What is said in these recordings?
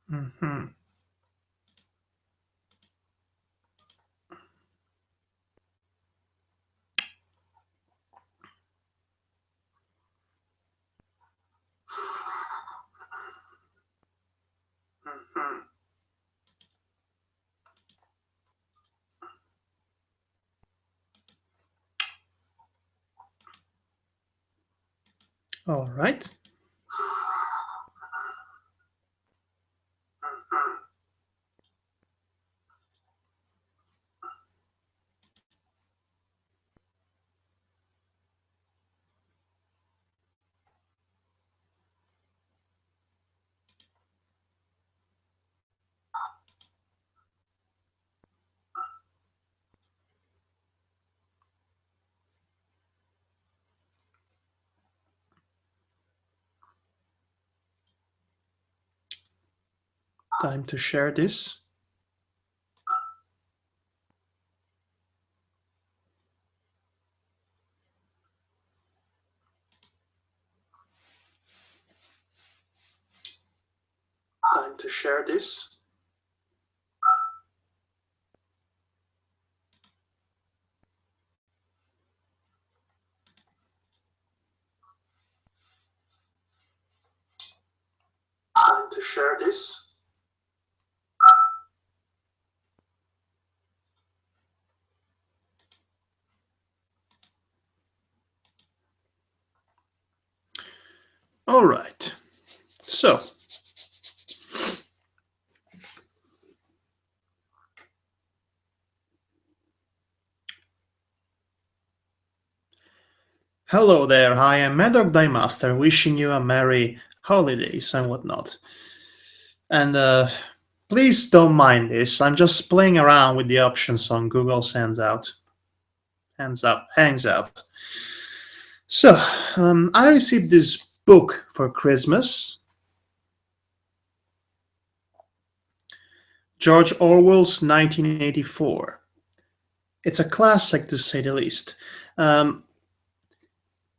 Mhm. Mhm. All right. Mhm. Time to share this. Time to share this. Time to share this. All right. So, hello there. I am Madhog Master, wishing you a merry holidays and whatnot. And please don't mind this. I'm just playing around with the options on Google's Hands Out. So, I received this book for Christmas, George Orwell's 1984. It's a classic to say the least. Um,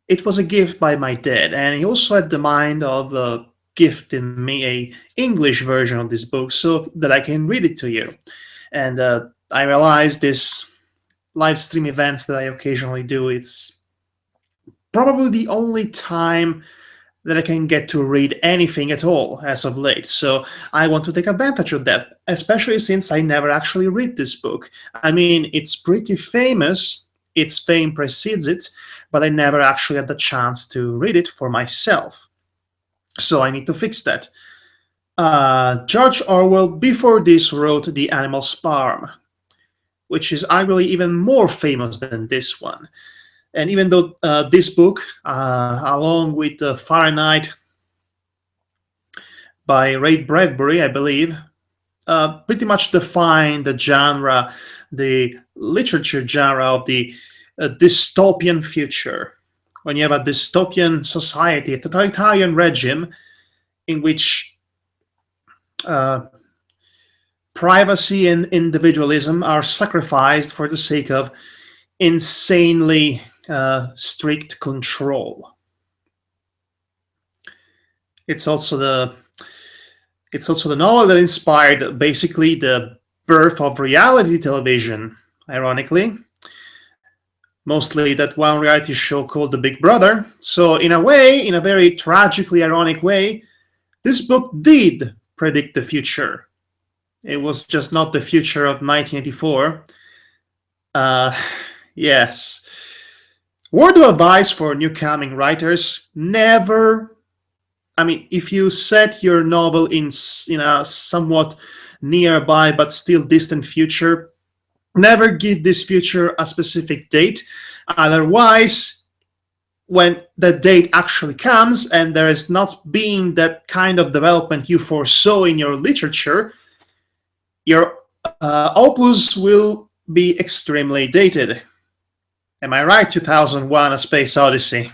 it was a gift by my dad, and he also had the mind of gifting me a English version of this book so that I can read it to you. And I realized this live stream events that I occasionally do, it's probably the only time that I can get to read anything at all as of late. So I want to take advantage of that, especially since I never actually read this book. I mean, it's pretty famous, its fame precedes it, but I never actually had the chance to read it for myself. So I need to fix that. George Orwell, before this, wrote The Animal Farm, which is arguably even more famous than this one. And even though this book, along with Fahrenheit by Ray Bradbury, I believe, pretty much defined the genre, the literature genre of the dystopian future. When you have a dystopian society, a totalitarian regime in which uh, privacy and individualism are sacrificed for the sake of insanely strict control. It's also the it's also the novel that inspired basically the birth of reality television. Ironically, mostly that one reality show called The Big Brother. So, in a way, in a very tragically ironic way, this book did predict the future. It was just not the future of 1984. Uh, yes. Word of advice for new coming writers: never. I mean, if you set your novel in a somewhat nearby but still distant future, never give this future a specific date. Otherwise, when the date actually comes and there is not being that kind of development you foresaw in your literature, your opus will be extremely dated. Am I right? 2001: A Space Odyssey.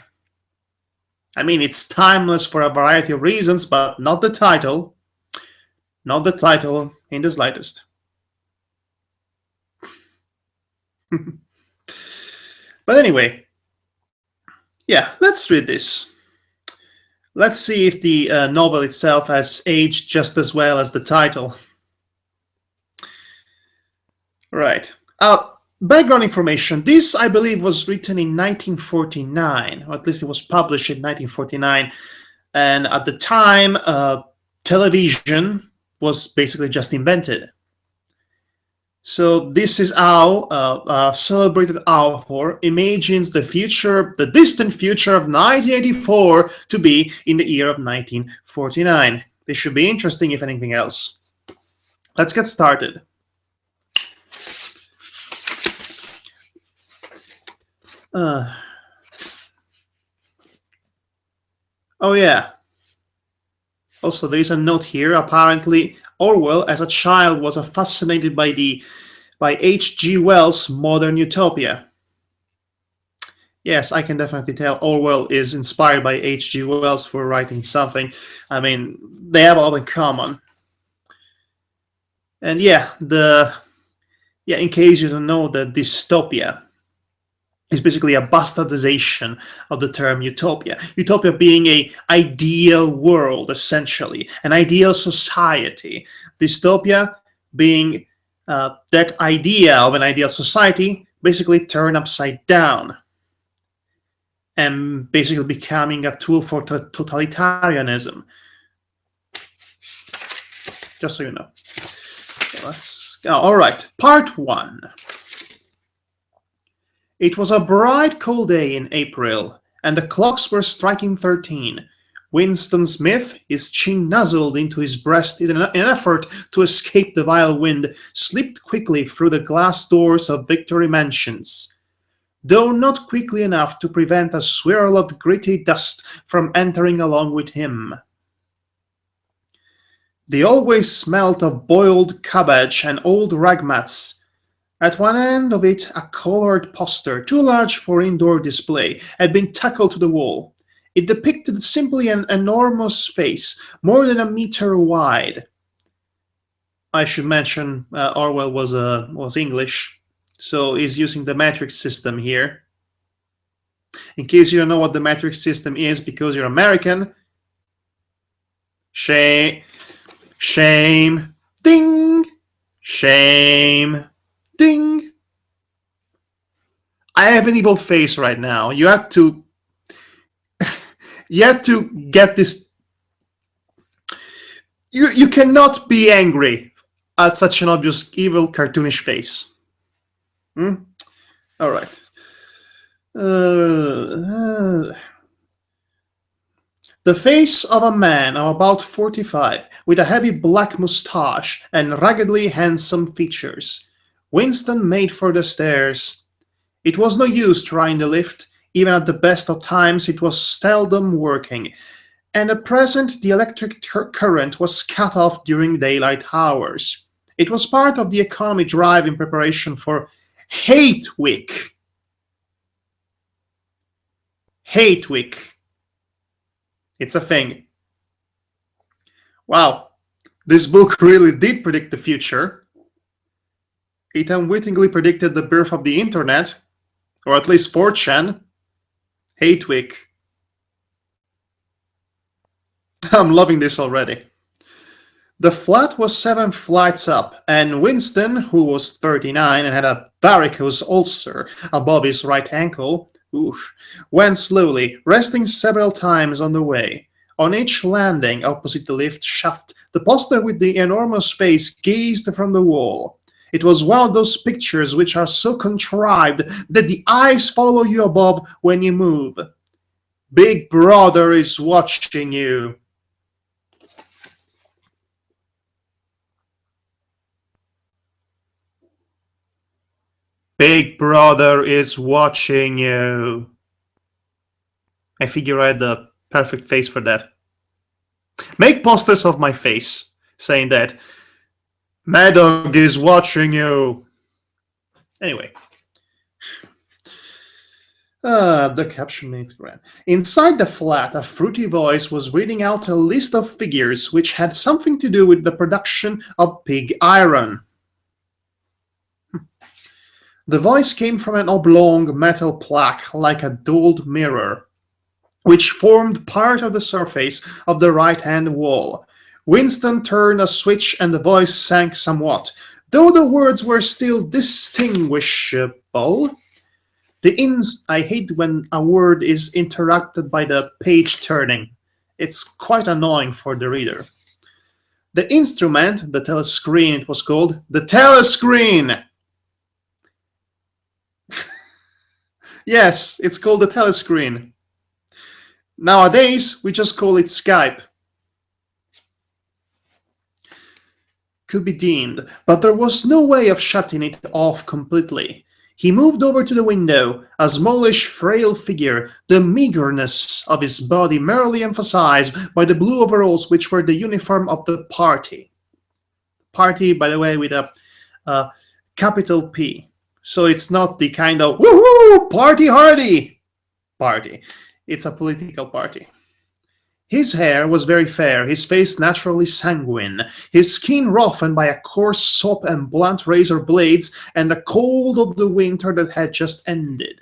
I mean, it's timeless for a variety of reasons, but not the title. Not the title in the slightest. But anyway, yeah, let's read this. Let's see if the novel itself has aged just as well as the title. Right. Background information. This, I believe, was written in 1949, or at least it was published in 1949. And at the time, television was basically just invented. So this is how a celebrated author imagines the future, the distant future of 1984 to be in the year of 1949. This should be interesting, if anything else. Let's get started. Oh yeah. Also, there is a note here. Apparently, Orwell, as a child, was fascinated by H.G. Wells' modern utopia. Yes, I can definitely tell Orwell is inspired by H.G. Wells for writing something. I mean, they have a lot in common. And yeah, in case you don't know, the dystopia is basically a bastardization of the term utopia. Utopia being an ideal world, essentially, an ideal society. Dystopia being that idea of an ideal society basically turned upside down and basically becoming a tool for totalitarianism. Just so you know. Let's go. All right, part 1. It was a bright, cold day in April, and the clocks were striking 13. Winston Smith, his chin nuzzled into his breast in an effort to escape the vile wind, slipped quickly through the glass doors of Victory Mansions, though not quickly enough to prevent a swirl of gritty dust from entering along with him. They always smelt of boiled cabbage and old rag mats. At one end of it, a colored poster, too large for indoor display, had been tackled to the wall. It depicted simply an enormous face, more than a meter wide. I should mention Orwell was English, so he's using the metric system here. In case you don't know what the metric system is because you're American, shame, ding, shame, ding. I have an evil face right now. You have to get this. You cannot be angry at such an obvious evil cartoonish face. All right. The face of a man of about 45, with a heavy black moustache and raggedly handsome features. Winston made for the stairs. It was no use trying the lift. Even at the best of times, it was seldom working. And at present, the electric current was cut off during daylight hours. It was part of the economy drive in preparation for Hate Week. Hate Week. It's a thing. Wow, this book really did predict the future. It unwittingly predicted the birth of the internet, or at least 4chan. Hate Week. I'm loving this already. The flat was 7 flights up, and Winston, who was 39 and had a varicose ulcer above his right ankle, went slowly, resting several times on the way. On each landing opposite the lift shaft, the poster with the enormous face gazed from the wall. It was one of those pictures which are so contrived that the eyes follow you above when you move. Big Brother is watching you. Big Brother is watching you. I figure I had the perfect face for that. Make posters of my face saying that Madhog is watching you. Anyway. The caption makes grand. Inside the flat, a fruity voice was reading out a list of figures which had something to do with the production of pig iron. The voice came from an oblong metal plaque like a dulled mirror. which formed part of the surface of the right-hand wall. Winston turned a switch and the voice sank somewhat, though the words were still distinguishable. I hate when a word is interrupted by the page turning. It's quite annoying for the reader. The instrument, the telescreen, it was called, the telescreen! Yes, it's called the telescreen. Nowadays, we just call it Skype. Could be deemed, but there was no way of shutting it off completely. He moved over to the window, a smallish, frail figure, the meagerness of his body merely emphasized by the blue overalls which were the uniform of the party. Party, by the way, with a capital P. So it's not the kind of woohoo, party hardy party. It's a political party. His hair was very fair, his face naturally sanguine, his skin roughened by a coarse soap and blunt razor blades and the cold of the winter that had just ended.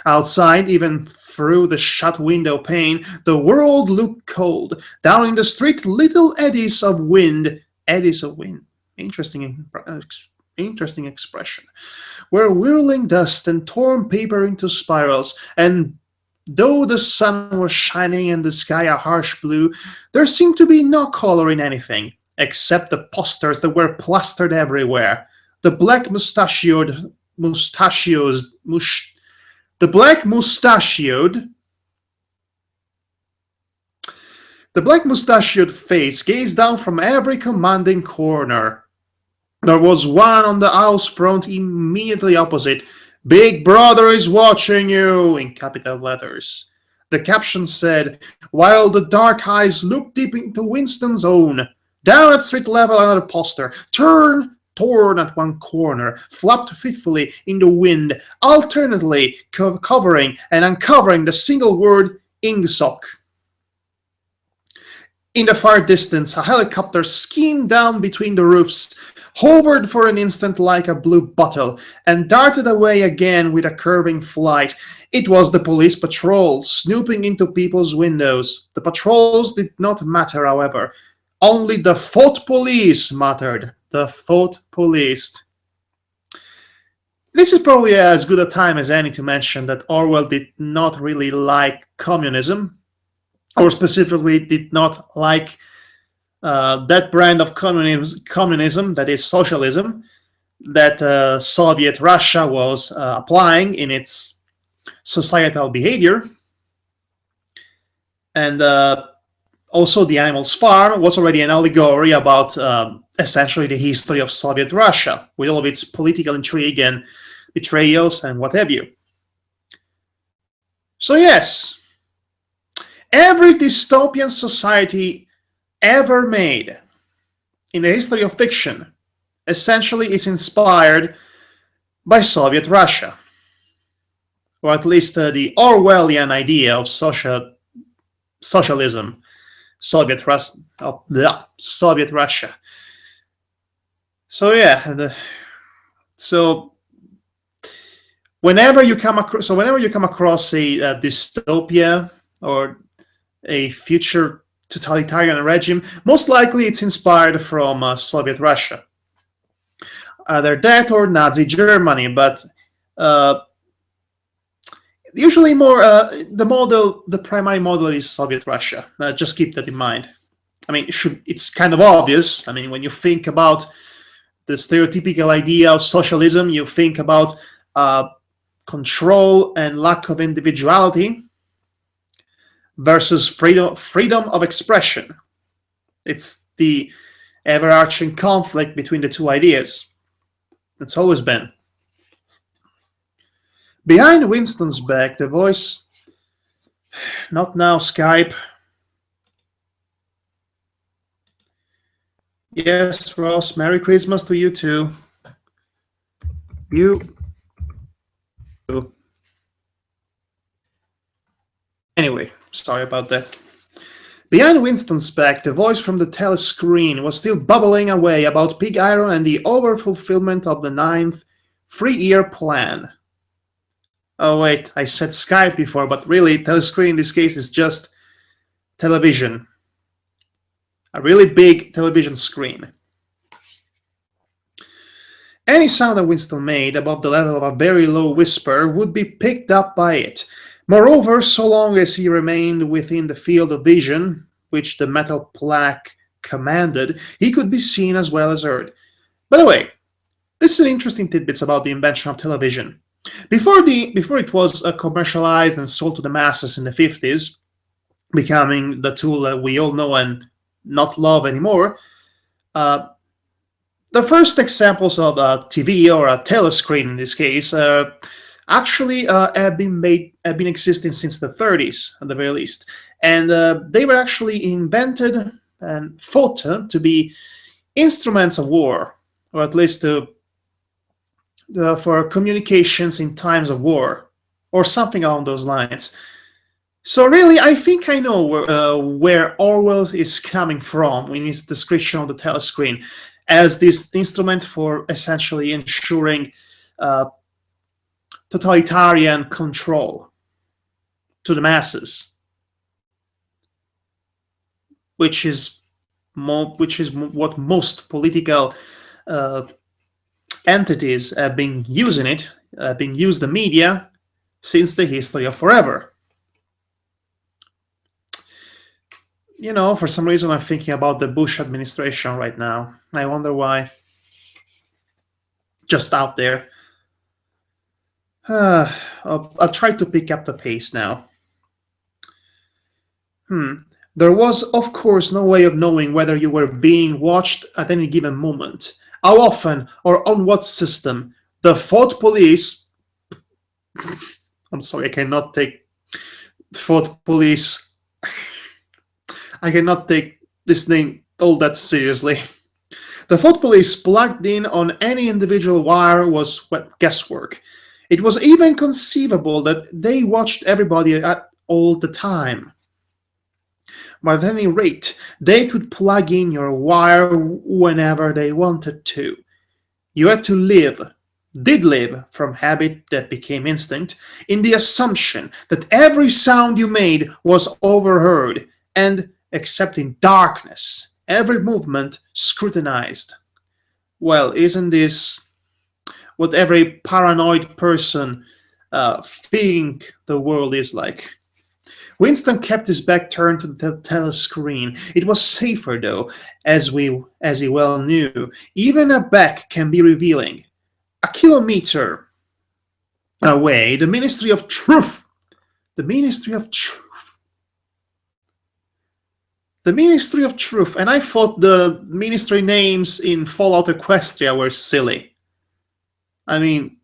Outside, even through the shut window pane, the world looked cold. Down in the street, little eddies of wind, interesting expression, were whirling dust and torn paper into spirals, and though the sun was shining and the sky a harsh blue, there seemed to be no color in anything, except the posters that were plastered everywhere. The black mustachioed face gazed down from every commanding corner. There was one on the house front immediately opposite. "Big Brother is watching you," in capital letters. The caption said, while the dark eyes looked deep into Winston's own. Down at street level, another poster, torn at one corner, flapped fitfully in the wind, alternately covering and uncovering the single word "Ingsoc." In the far distance, a helicopter skimmed down between the roofs, hovered for an instant like a blue bottle, and darted away again with a curving flight. It was the police patrol, snooping into people's windows. The patrols did not matter, however. Only the thought police mattered. The thought police. This is probably as good a time as any to mention that Orwell did not really like communism, or specifically did not like that brand of communism, that is socialism, that Soviet Russia was applying in its societal behavior. And also The Animal's Farm was already an allegory about essentially the history of Soviet Russia, with all of its political intrigue and betrayals and what have you. So yes, every dystopian society ever made in the history of fiction essentially is inspired by Soviet Russia, or at least the Orwellian idea of socialism, Soviet Russia. So yeah, so whenever you come across a dystopia or a future totalitarian regime, most likely it's inspired from Soviet Russia, either that or Nazi Germany. But usually more the primary model is Soviet Russia. Just keep that in mind. I mean, it's kind of obvious. I mean, when you think about the stereotypical idea of socialism, you think about control and lack of individuality versus freedom of expression. It's the overarching conflict between the two ideas. It's always been. Behind Winston's back, the voice, "Not now, Skype." Yes, Ross, Merry Christmas to you too. You. Anyway, sorry about that. Behind Winston's back, the voice from the telescreen was still bubbling away about pig iron and the overfulfillment of the 9th three-year plan. Oh wait, I said Skype before, but really telescreen in this case is just television. A really big television screen. Any sound that Winston made above the level of a very low whisper would be picked up by it. Moreover, so long as he remained within the field of vision, which the metal plaque commanded, he could be seen as well as heard. By the way, this is an interesting tidbits about the invention of television. Before it was commercialized and sold to the masses in the 50s, becoming the tool that we all know and not love anymore, the first examples of a TV or a telescreen in this case actually have been existing since the 30s at the very least, and they were actually invented and thought to be instruments of war, or at least for communications in times of war, or something along those lines. So really, I think I know where Orwell is coming from in his description of the telescreen as this instrument for essentially ensuring totalitarian control to the masses, which is what most political entities have been using it, been used the media since the history of forever. You know, for some reason I'm thinking about the Bush administration right now. I wonder why. Just out there. I'll try to pick up the pace now. There was, of course, no way of knowing whether you were being watched at any given moment. How often or on what system? The thought police... I'm sorry, I cannot take thought police... I cannot take this name all that seriously. The thought police plugged in on any individual wire was guesswork. It was even conceivable that they watched everybody all the time. But at any rate, they could plug in your wire whenever they wanted to. You had to did live from habit that became instinct, in the assumption that every sound you made was overheard, and except in darkness, every movement scrutinized. Well, isn't this what every paranoid person think the world is like? Winston kept his back turned to the telescreen. It was safer, though, as he well knew. Even a back can be revealing. A kilometer away, the Ministry of Truth. The Ministry of Truth. The Ministry of Truth, and I thought the ministry names in Fallout Equestria were silly. I mean,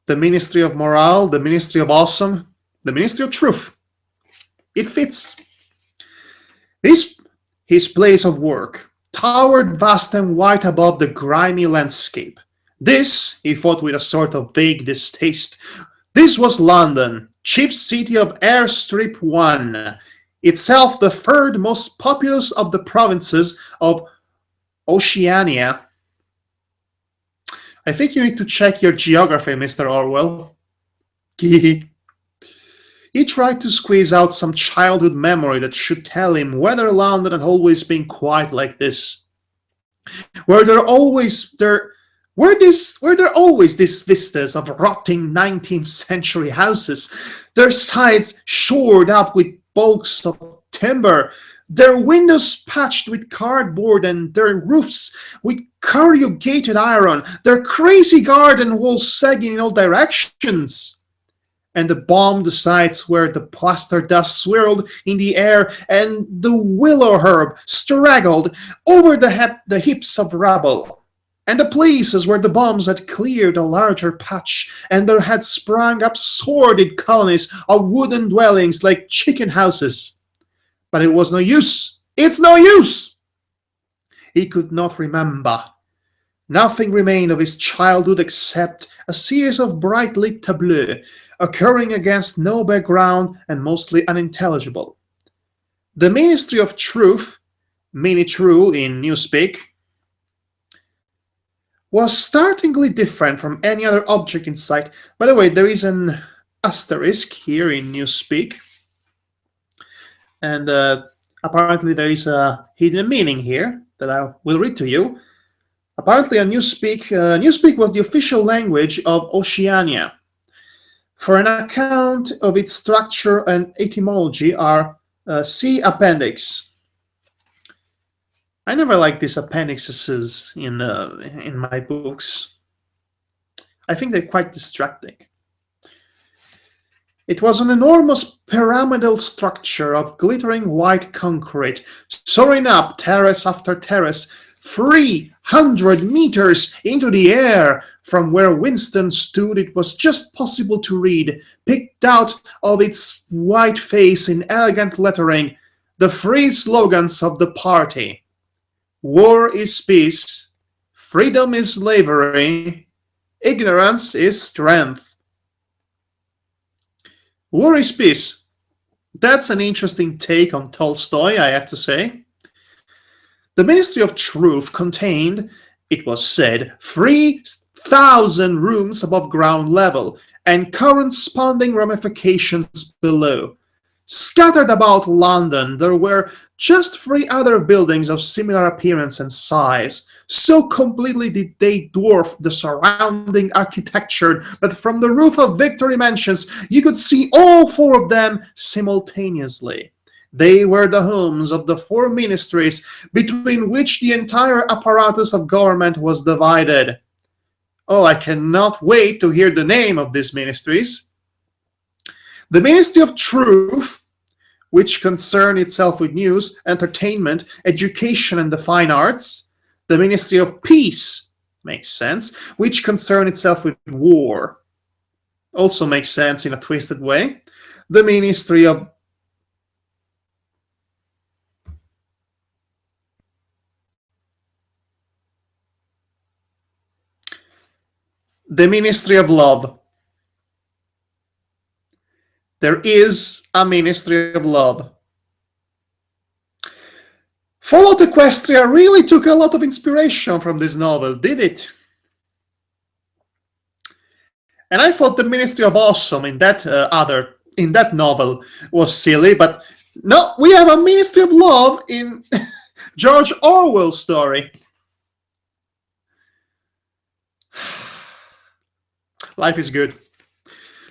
the Ministry of Morale, the Ministry of Awesome, the Ministry of Truth. It fits. His place of work towered vast and white above the grimy landscape. This, he thought with a sort of vague distaste, this was London, chief city of Airstrip 1, itself the third most populous of the provinces of Oceania. I think you need to check your geography, Mr. Orwell. He tried to squeeze out some childhood memory that should tell him whether London had always been quite like this. Were there always these vistas of rotting 19th century houses, their sides shored up with bulks of timber, their windows patched with cardboard and their roofs with corrugated iron, their crazy garden walls sagging in all directions, and the bombed sites where the plaster dust swirled in the air and the willow herb straggled over the heaps of rubble, and the places where the bombs had cleared a larger patch and there had sprung up sordid colonies of wooden dwellings like chicken houses. But it was no use. It's no use! He could not remember. Nothing remained of his childhood except a series of bright lit tableaux occurring against no background and mostly unintelligible. The Ministry of Truth, Mini-True in Newspeak, was startlingly different from any other object in sight. By the way, there is an asterisk here in Newspeak, and apparently there is a hidden meaning here that I will read to you. Apparently, Newspeak was the official language of Oceania. For an account of its structure and etymology see appendix. I never liked these appendixes in my books. I think they're quite distracting. It was an enormous pyramidal structure of glittering white concrete, soaring up terrace after terrace, 300 meters into the air. From where Winston stood, it was just possible to read, picked out of its white face in elegant lettering, the three slogans of the party. War is peace, freedom is slavery, ignorance is strength. War is peace. That's an interesting take on Tolstoy, I have to say. The Ministry of Truth contained, it was said, 3,000 rooms above ground level and corresponding ramifications below. Scattered about London, there were just 3 other buildings of similar appearance and size. So completely did they dwarf the surrounding architecture that from the roof of Victory Mansions you could see all 4 of them simultaneously. They were the homes of the 4 ministries between which the entire apparatus of government was divided. Oh, I cannot wait to hear the name of these ministries. The Ministry of Truth, which concerned itself with news, entertainment, education, and the fine arts. The Ministry of Peace, makes sense, which concerned itself with war. Also makes sense in a twisted way. The Ministry of Love. There is a Ministry of Love. Fallout Equestria really took a lot of inspiration from this novel, did it? And I thought the Ministry of Awesome in that novel was silly, but no, we have a Ministry of Love in George Orwell's story. Life is good.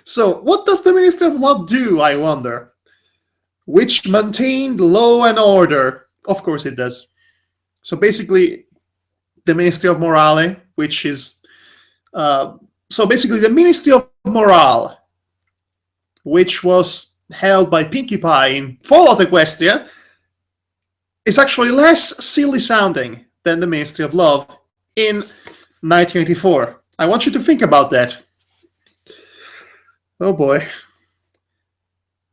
So, what does the Ministry of Love do, I wonder? Which maintained law and order. Of course it does. So basically, the Ministry of Morale, which is... so basically, the Ministry of Morale, which was held by Pinkie Pie in Fallout Equestria, is actually less silly sounding than the Ministry of Love in 1984. I want you to think about that. Oh boy.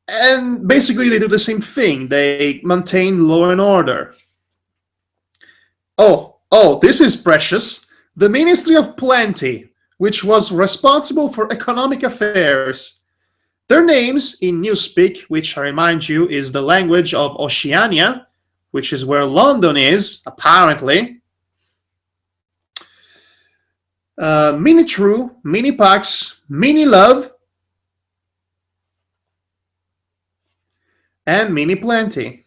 And basically they do the same thing. They maintain law and order. Oh, this is precious. The Ministry of Plenty, which was responsible for economic affairs. Their names in Newspeak, which I remind you is the language of Oceania, which is where London is, apparently. Mini True, Mini Pax, Mini Love, and Mini Plenty.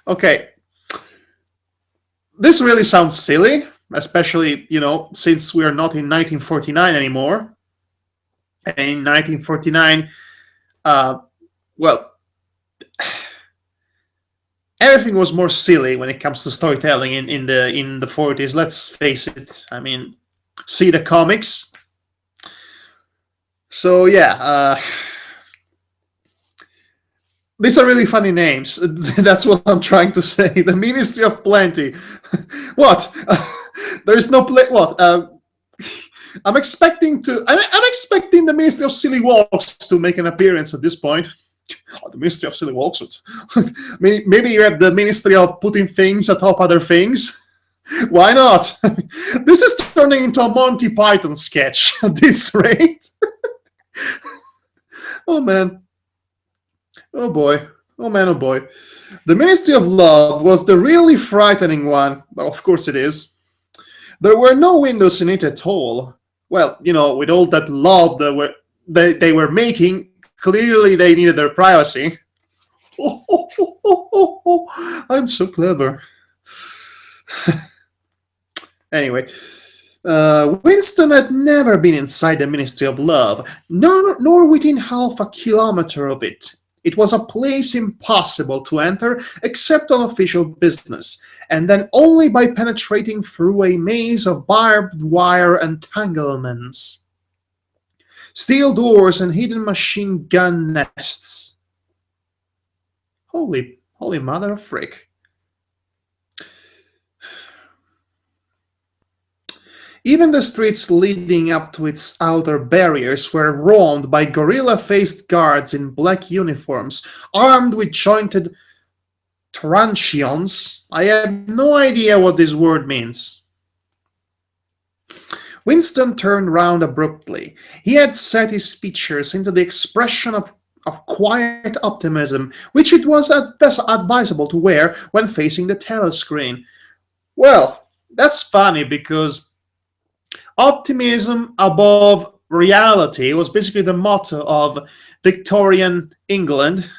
Okay. This really sounds silly, especially, since we're not in 1949 anymore. And in 1949, everything was more silly when it comes to storytelling in the 40s. Let's face it. I mean, see the comics. So yeah, these are really funny names. That's what I'm trying to say. The Ministry of Plenty. What? There is no what? I'm expecting the Ministry of Silly Walks to make an appearance at this point. Oh, the Ministry of Silly Walks. Maybe you have the Ministry of putting things atop other things. Why not? This is turning into a Monty Python sketch at this rate. Oh man. Oh boy. Oh man, oh boy. The Ministry of Love was the really frightening one. Well, of course it is. There were no windows in it at all. Well, with all that love they were making, clearly they needed their privacy. I'm so clever. Anyway, Winston had never been inside the Ministry of Love, nor within half a kilometer of it. It was a place impossible to enter except on official business, and then only by penetrating through a maze of barbed wire entanglements, steel doors, and hidden machine gun nests. Holy mother of frick. Even the streets leading up to its outer barriers were roamed by gorilla-faced guards in black uniforms, armed with jointed truncheons. I have no idea what this word means. Winston turned round abruptly. He had set his features into the expression of quiet optimism, which it was advisable to wear when facing the telescreen. Well, that's funny because optimism above reality was basically the motto of Victorian England.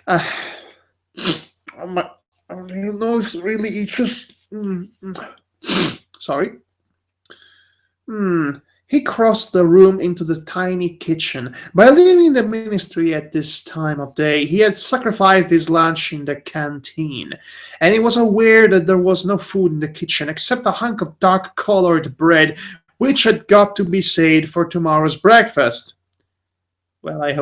My nose really itches. Sorry. He crossed the room into the tiny kitchen. By leaving the ministry at this time of day, he had sacrificed his lunch in the canteen, and he was aware that there was no food in the kitchen except a hunk of dark-colored bread, which had got to be saved for tomorrow's breakfast. I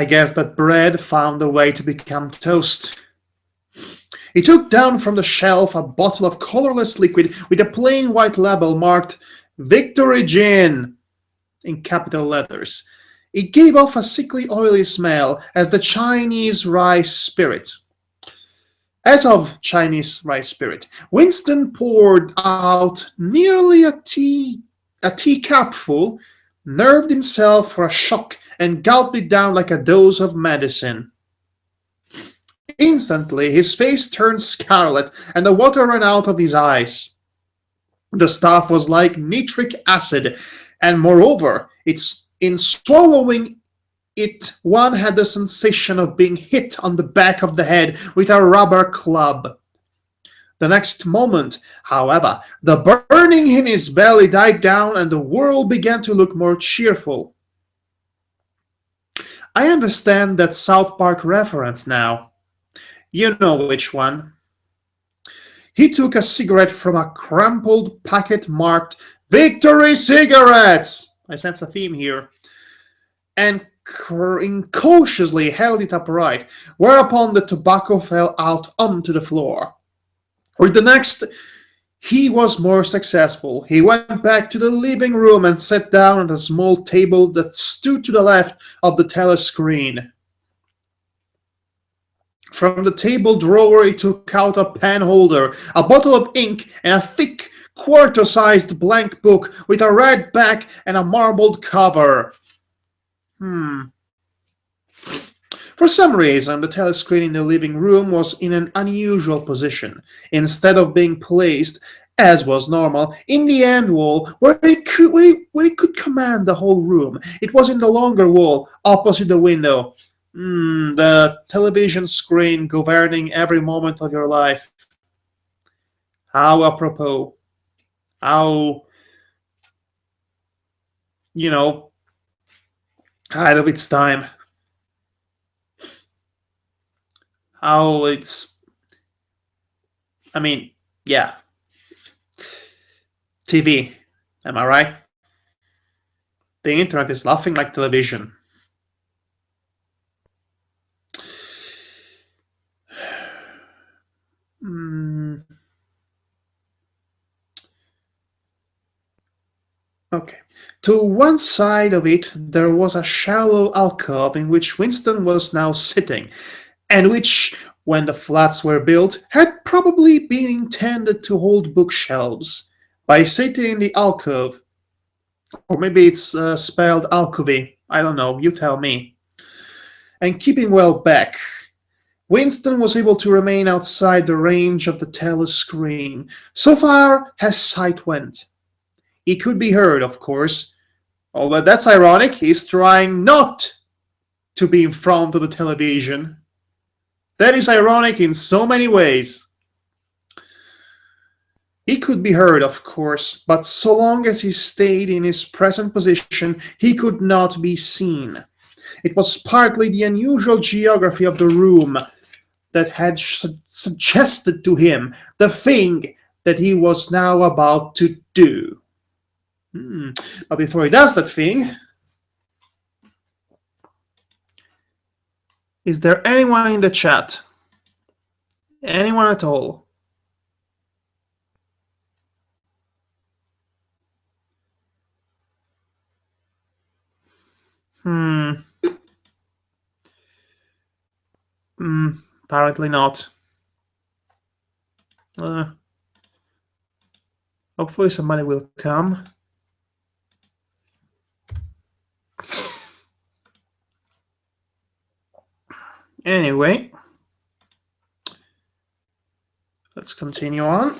guess that bread found a way to become toast. He took down from the shelf a bottle of colorless liquid with a plain white label marked Victory Gin in capital letters. It gave off a sickly oily smell as of Chinese rice spirit. Winston poured out nearly a teacupful, nerved himself for a shock, and gulped it down like a dose of medicine. Instantly, his face turned scarlet, and the water ran out of his eyes. The stuff was like nitric acid, and moreover, in swallowing it, one had the sensation of being hit on the back of the head with a rubber club. The next moment, however, the burning in his belly died down, and the world began to look more cheerful. I understand that South Park reference now. You know which one. He took a cigarette from a crumpled packet marked Victory Cigarettes. I sense a theme here. And incautiously held it upright, whereupon the tobacco fell out onto the floor. With the next, he was more successful. He went back to the living room and sat down at a small table that stood to the left of the telescreen. From the table drawer, he took out a pen holder, a bottle of ink, and a thick, quarto-sized blank book with a red back and a marbled cover. For some reason, the telescreen in the living room was in an unusual position. Instead of being placed, as was normal, in the end wall where it could command the whole room, it was in the longer wall, opposite the window. The television screen governing every moment of your life. How apropos. How, ahead of its time. How it's, yeah. TV, am I right? The internet is laughing like television. Okay. To one side of it, there was a shallow alcove in which Winston was now sitting, and which, when the flats were built, had probably been intended to hold bookshelves. By sitting in the alcove, or maybe it's spelled alcove, I don't know, you tell me, and keeping well back, Winston was able to remain outside the range of the telescreen, so far as sight went. He could be heard, of course, although that's ironic. He's trying not to be in front of the television. That is ironic in so many ways. He could be heard, of course, but so long as he stayed in his present position, he could not be seen. It was partly the unusual geography of the room that had suggested to him the thing that he was now about to do. But before he does that thing, is there anyone in the chat? Anyone at all? Apparently not. Hopefully somebody will come. Anyway, let's continue on.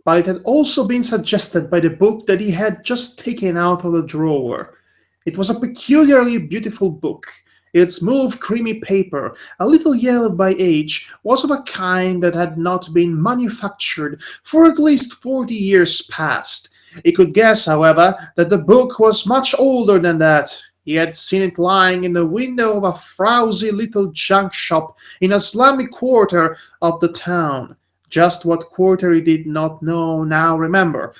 But it had also been suggested by the book that he had just taken out of the drawer. It was a peculiarly beautiful book. Its smooth, creamy paper, a little yellowed by age, was of a kind that had not been manufactured for at least 40 years past. He could guess, however, that the book was much older than that. He had seen it lying in the window of a frowsy little junk shop in a slummy quarter of the town. Just what quarter he did not now remember,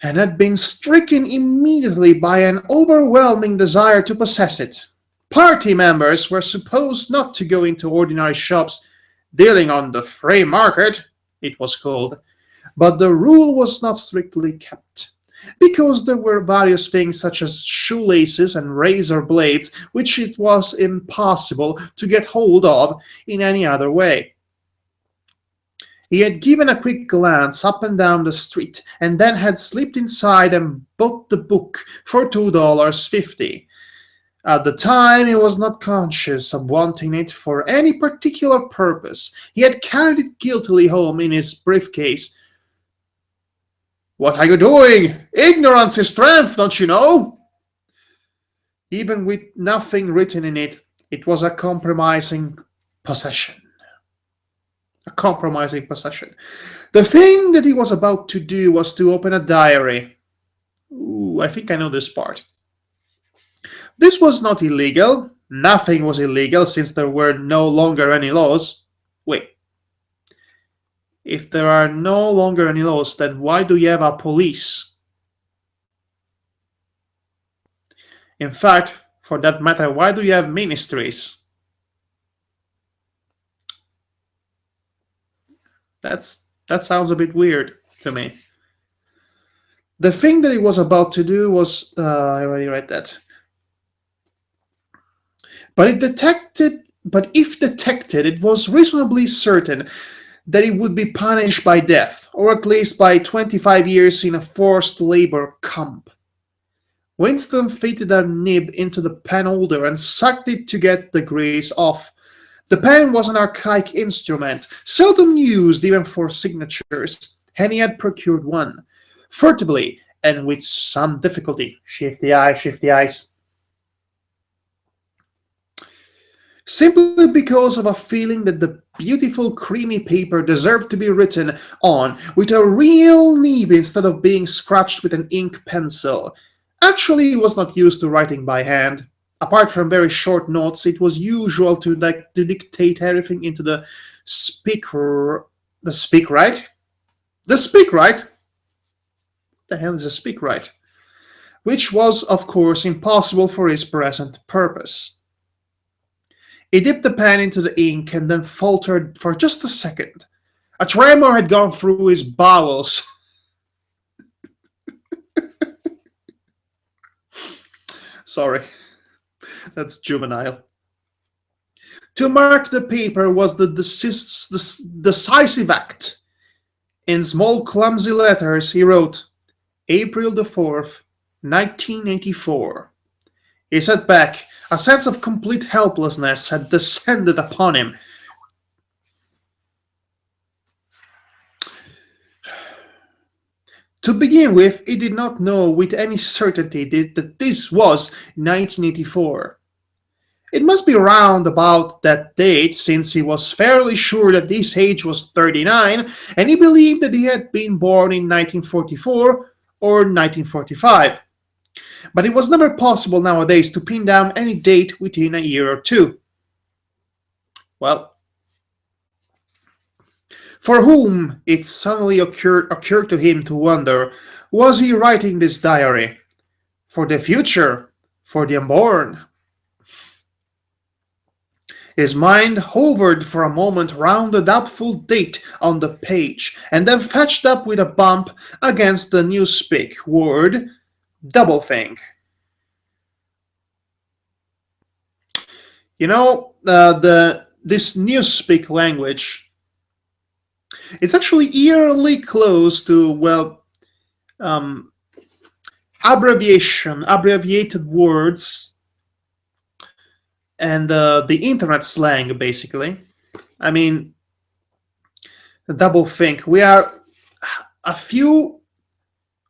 and had been stricken immediately by an overwhelming desire to possess it. Party members were supposed not to go into ordinary shops dealing on the free market, it was called, but the rule was not strictly kept, because there were various things such as shoelaces and razor blades which it was impossible to get hold of in any other way. He had given a quick glance up and down the street, and then had slipped inside and bought the book for $2.50. At the time, he was not conscious of wanting it for any particular purpose. He had carried it guiltily home in his briefcase. "What are you doing? Ignorance is strength, don't you know?" Even with nothing written in it, it was a compromising possession. A compromising possession. The thing that he was about to do was to open a diary. Ooh, I think I know this part. This was not illegal. Nothing was illegal since there were no longer any laws. Wait. If there are no longer any laws, then why do you have a police? In fact, for that matter, why do you have ministries? That sounds a bit weird to me. The thing that he was about to do was, I already read that. But if detected, it was reasonably certain that he would be punished by death, or at least by 25 years in a forced labor camp. Winston fitted a nib into the pen holder and sucked it to get the grease off. The pen was an archaic instrument, seldom used even for signatures, and he had procured one. Furtively, and with some difficulty, shifty eyes. Simply because of a feeling that the beautiful creamy paper deserved to be written on with a real nib instead of being scratched with an ink pencil. Actually, he was not used to writing by hand. Apart from very short notes, it was usual to dictate everything into the speakwrite. The speakwrite? What the hell is a speakwrite? Which was, of course, impossible for his present purpose. He dipped the pen into the ink and then faltered for just a second. A tremor had gone through his bowels. Sorry. That's juvenile. To mark the paper was the decisive act. In small, clumsy letters, he wrote, April the 4th, 1984. He sat back. A sense of complete helplessness had descended upon him. To begin with, he did not know with any certainty that this was 1984. It must be round about that date, since he was fairly sure that his age was 39, and he believed that he had been born in 1944 or 1945. But it was never possible nowadays to pin down any date within a year or two. Well, for whom, it suddenly occurred to him to wonder, was he writing this diary? For the future? For the unborn? His mind hovered for a moment round the doubtful date on the page, and then fetched up with a bump against the newspeak word doublethink. You know, this newspeak language, it's actually eerily close to, well, um, abbreviated words, and the internet slang, basically. I mean, double think. A few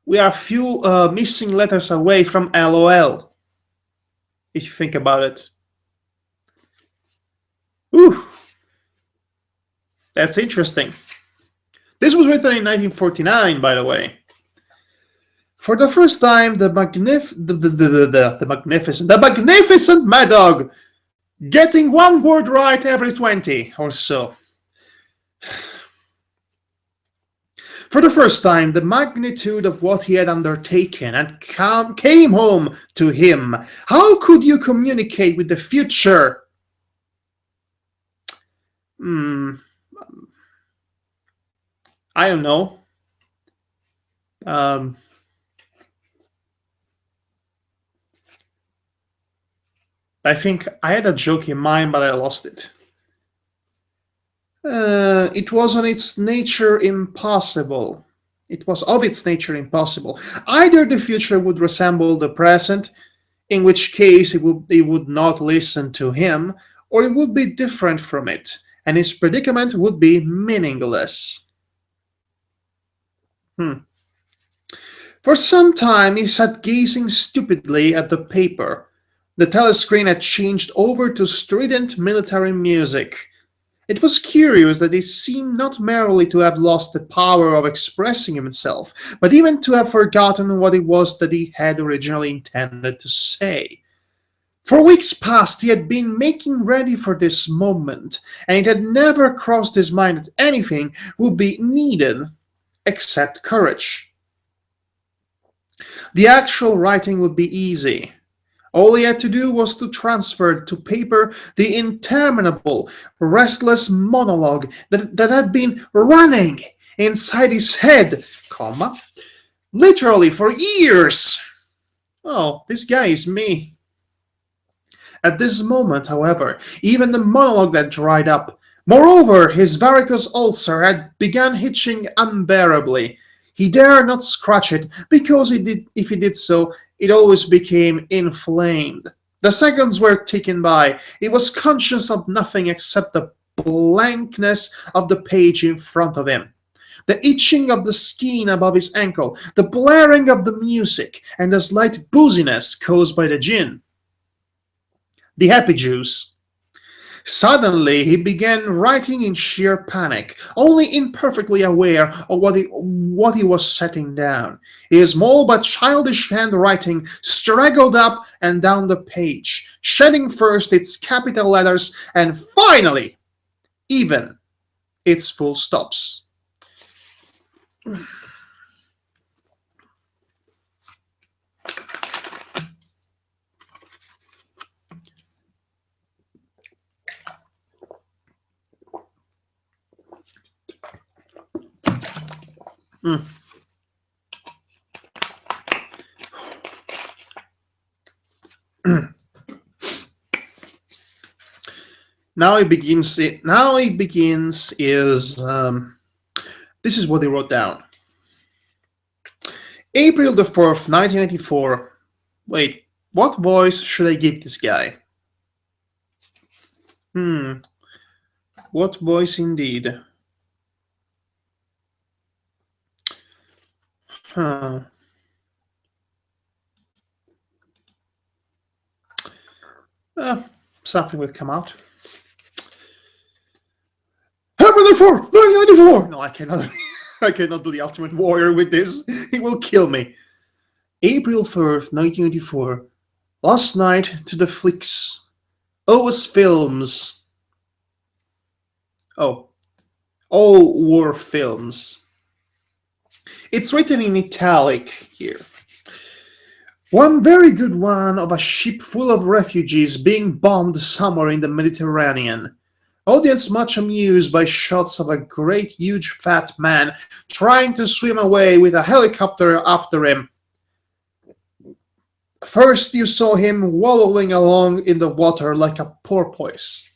missing letters away from LOL, if you think about it. Ooh, that's interesting. This was written in 1949, by the way. For the first time, the magnificent Madhog, getting one word right every 20 or so. For the first time, the magnitude of what he had undertaken and came home to him. How could you communicate with the future? I don't know. I think I had a joke in mind, but I lost it. It was on its nature impossible. It was of its nature impossible. Either the future would resemble the present, in which case it would not listen to him, or it would be different from it, and his predicament would be meaningless. For some time he sat gazing stupidly at the paper. The telescreen had changed over to strident military music. It was curious that he seemed not merely to have lost the power of expressing himself, but even to have forgotten what it was that he had originally intended to say. For weeks past he had been making ready for this moment, and it had never crossed his mind that anything would be needed except courage. The actual writing would be easy. All he had to do was to transfer to paper the interminable, restless monologue that had been running inside his head, literally for years. Oh, this guy is me. At this moment, however, even the monologue had dried up. Moreover, his varicose ulcer had begun itching unbearably. He dared not scratch it, because if he did so, it always became inflamed. The seconds were ticking by. He was conscious of nothing except the blankness of the page in front of him, the itching of the skin above his ankle, the blaring of the music, and the slight booziness caused by the gin. The happy juice. Suddenly he began writing in sheer panic, only imperfectly aware of what he was setting down. His small but childish handwriting straggled up and down the page, shedding first its capital letters and finally even its full stops. Now he begins. This is what he wrote down. April the 4th, 1984. Wait, What voice should I give this guy? What voice indeed? Huh. Uh, Something will come out. Happy the 4, 1994! No, I cannot. I cannot do the Ultimate Warrior with this. He will kill me. April 4th, 1984. Last night to the flicks. OS Films. Oh. All War Films. It's written in italic here. One very good one of a ship full of refugees being bombed somewhere in the Mediterranean. Audience much amused by shots of a great huge fat man trying to swim away with a helicopter after him. First you saw him wallowing along in the water like a porpoise.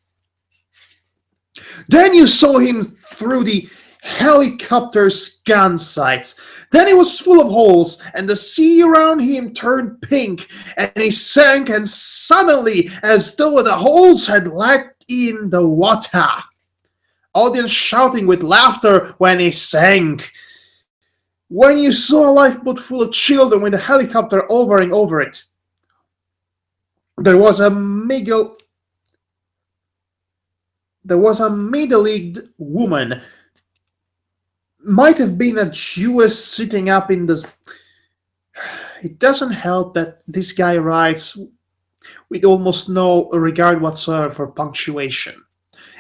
Then you saw him through the helicopter's gun sights. Then he was full of holes, and the sea around him turned pink, and he sank, and suddenly, as though the holes had let in the water. Audience shouting with laughter when he sank. When you saw a lifeboat full of children with a helicopter hovering over it, there was a middle-aged woman. Might have been a Jewess sitting up in the... It doesn't help that this guy writes with almost no regard whatsoever for punctuation.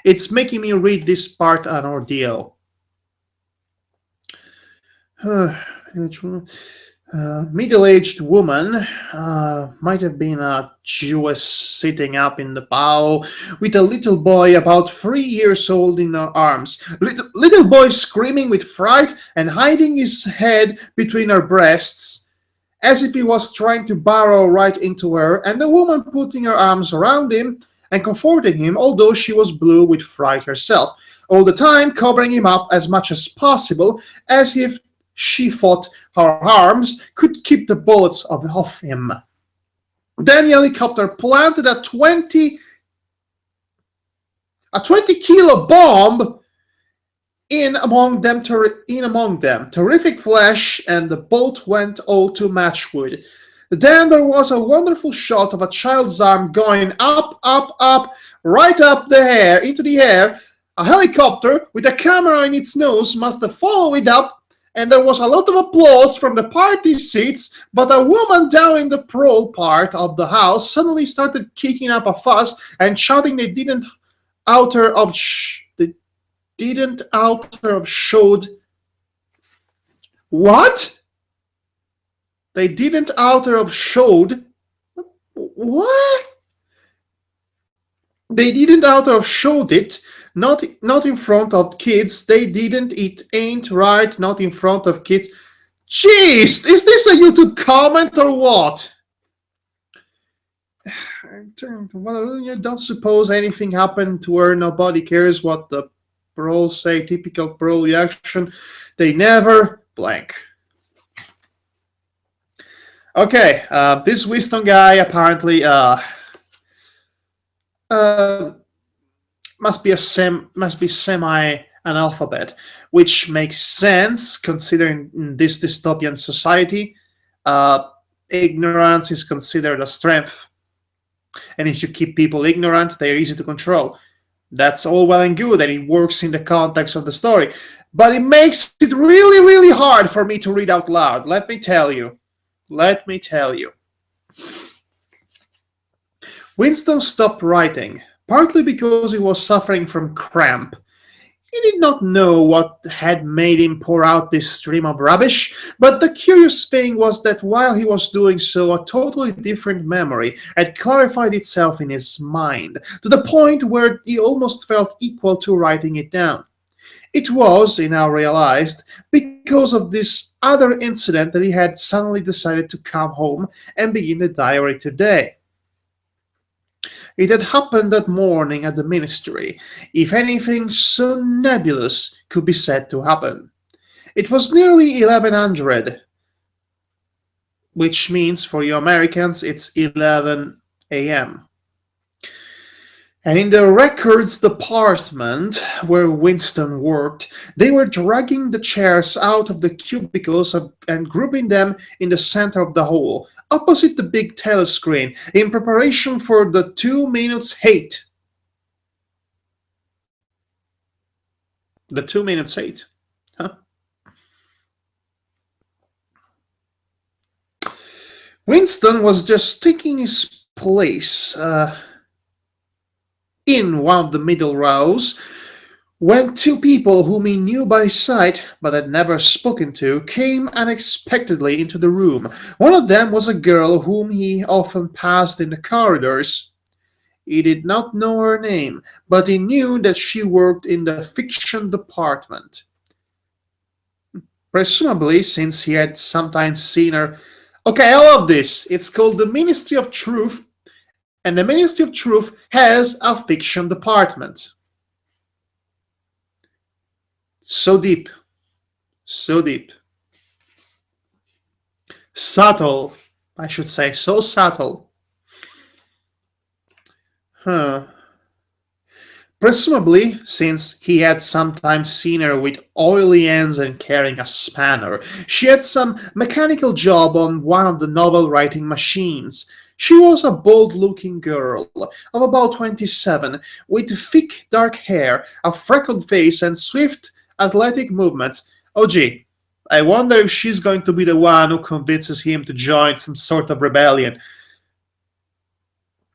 It's making me read this part an ordeal. Middle-aged woman, might have been a Jewess sitting up in the bow with a little boy about 3 years old in her arms. Little boy screaming with fright and hiding his head between her breasts as if he was trying to burrow right into her, and the woman putting her arms around him and comforting him, although she was blue with fright herself, all the time covering him up as much as possible, as if she thought her arms could keep the bullets off him. Then the helicopter planted a 20-kilo bomb in among them. Terrific flash, and the boat went all to matchwood. Then there was a wonderful shot of a child's arm going up, up, up, right up into the air. A helicopter with a camera in its nose must have followed it up, and there was a lot of applause from the party seats, but a woman down in the pro part of the house suddenly started kicking up a fuss and shouting they didn't out her of showed. What? They didn't out her of showed. What? They didn't out her of showed it. Not in front of kids. They didn't. It ain't right. Not in front of kids. Jeez, is this a YouTube comment or what? Well, you don't suppose anything happened to her. Nobody cares what the pros say. Typical pro reaction. They never blank. Okay, this Winston guy apparently must be semi-analphabet, which makes sense considering in this dystopian society, ignorance is considered a strength. And if you keep people ignorant, they're easy to control. That's all well and good, and it works in the context of the story. But it makes it really, really hard for me to read out loud. Let me tell you. Winston stopped writing, partly because he was suffering from cramp. He did not know what had made him pour out this stream of rubbish, but the curious thing was that while he was doing so, a totally different memory had clarified itself in his mind, to the point where he almost felt equal to writing it down. It was, he now realized, because of this other incident that he had suddenly decided to come home and begin the diary today. It had happened that morning at the ministry, if anything so nebulous could be said to happen. It was nearly 1100. which means for you Americans it's 11 a.m. And in the records department where Winston worked, they were dragging the chairs out of the cubicles and grouping them in the center of the hall, opposite the big telescreen, in preparation for the 2 minutes hate. The 2 minutes hate. Huh? Winston was just taking his place in one of the middle rows when two people whom he knew by sight but had never spoken to came unexpectedly into the room. One of them was a girl whom he often passed in the corridors. He did not know her name, but he knew that she worked in the fiction department. Presumably, since he had sometimes seen her. Okay, I love this. It's called the Ministry of Truth, and the Ministry of Truth has a fiction department. So deep. So deep. Subtle, I should say. So subtle. Huh. Presumably, since he had sometimes seen her with oily ends and carrying a spanner, she had some mechanical job on one of the novel-writing machines. She was a bold-looking girl of about 27, with thick dark hair, a freckled face, and swift, athletic movements. Oh gee, I wonder if she's going to be the one who convinces him to join some sort of rebellion.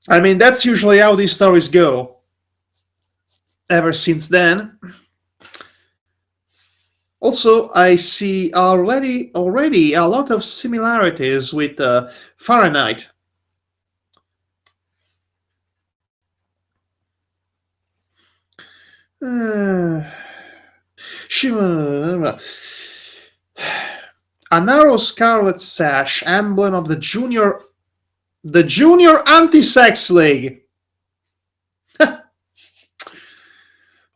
I mean, that's usually how these stories go. Ever since then. Also, I see already a lot of similarities with Fahrenheit. She, a narrow scarlet sash, emblem of the junior anti-sex league.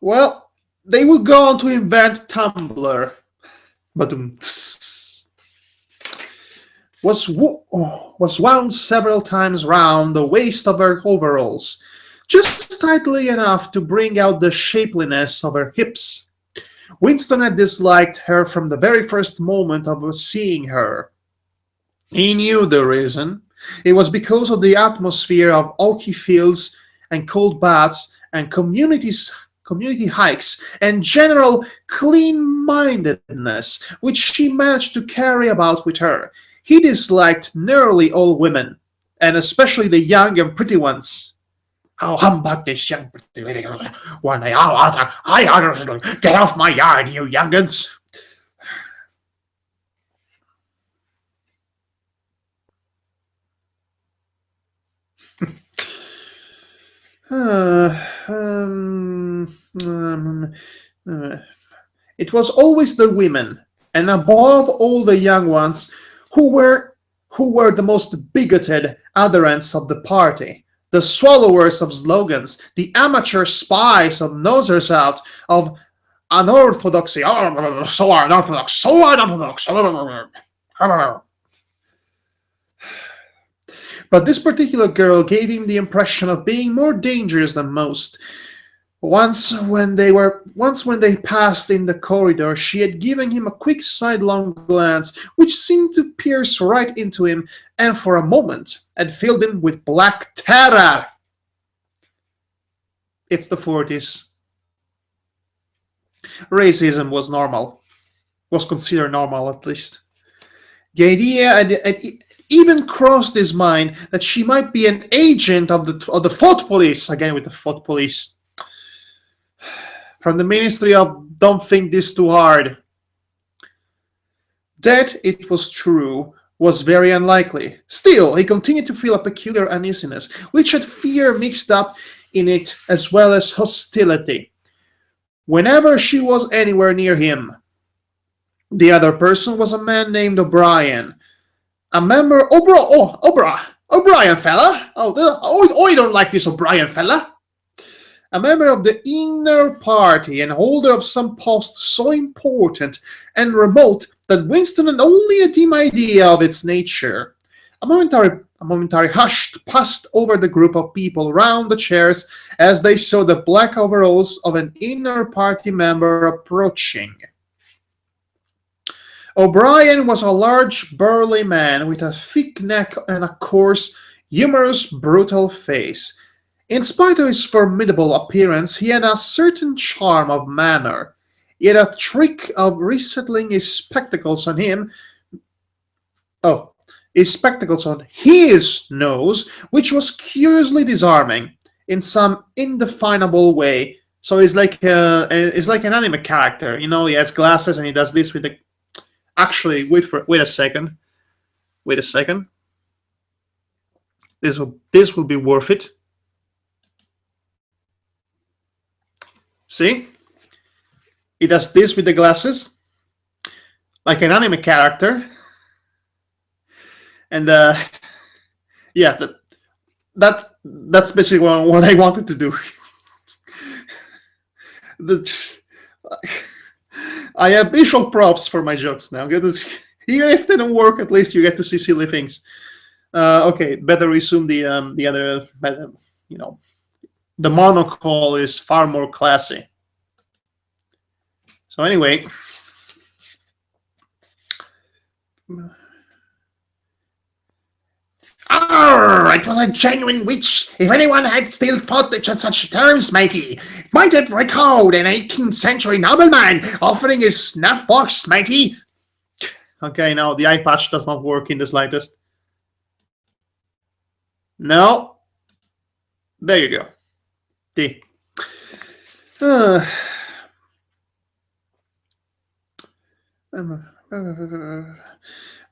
Well, they would go on to invent Tumblr, but was wound several times round the waist of her overalls, just tightly enough to bring out the shapeliness of her hips. Winston had disliked her from the very first moment of seeing her. He knew the reason. It was because of the atmosphere of oaky fields and cold baths and community hikes and general clean-mindedness which she managed to carry about with her. He disliked nearly all women, and especially the young and pretty ones. "Oh, humbug this young pretty lady one day. Get off my yard, you young'uns." It was always the women, and above all the young ones, who were the most bigoted adherents of the party, the swallowers of slogans, the amateur spies of nosers out, of unorthodoxy. "Oh, so unorthodox, so unorthodox." But this particular girl gave him the impression of being more dangerous than most. Once when they passed in the corridor, she had given him a quick sidelong glance, which seemed to pierce right into him, and for a moment had filled him with black terror. It's the 40s. Racism was normal. Was considered normal, at least. The idea had even crossed his mind that she might be an agent of the thought police, again with the thought police, from the Ministry of Don't Think This Too Hard. That it was true was very unlikely. Still, he continued to feel a peculiar uneasiness, which had fear mixed up in it as well as hostility, whenever she was anywhere near him. The other person was a man named O'Brien, a member. O'Brien fella. You don't like this O'Brien fella. A member of the inner party and holder of some post so important and remote that Winston had only a dim idea of its nature. A momentary hush passed over the group of people round the chairs as they saw the black overalls of an inner party member approaching. O'Brien was a large, burly man with a thick neck and a coarse, humorous, brutal face. In spite of his formidable appearance, he had a certain charm of manner. He had a trick of resettling his spectacles on him. Oh, his spectacles on his nose, which was curiously disarming in some indefinable way. So he's like an anime character, you know. He has glasses and he does this with the. Actually, wait a second. Wait a second. This will be worth it. See? He does this with the glasses, like an anime character. And yeah, that's basically what I wanted to do. I have visual props for my jokes now. Even if they don't work, at least you get to see silly things. Okay, better resume the other. You know, the monocle is far more classy. So anyway. It was a genuine witch. If anyone had still thought it such terms, matey, it might have recalled an 18th century nobleman offering his snuff box, matey. Okay, now the eye patch does not work in the slightest. No. There you go. D.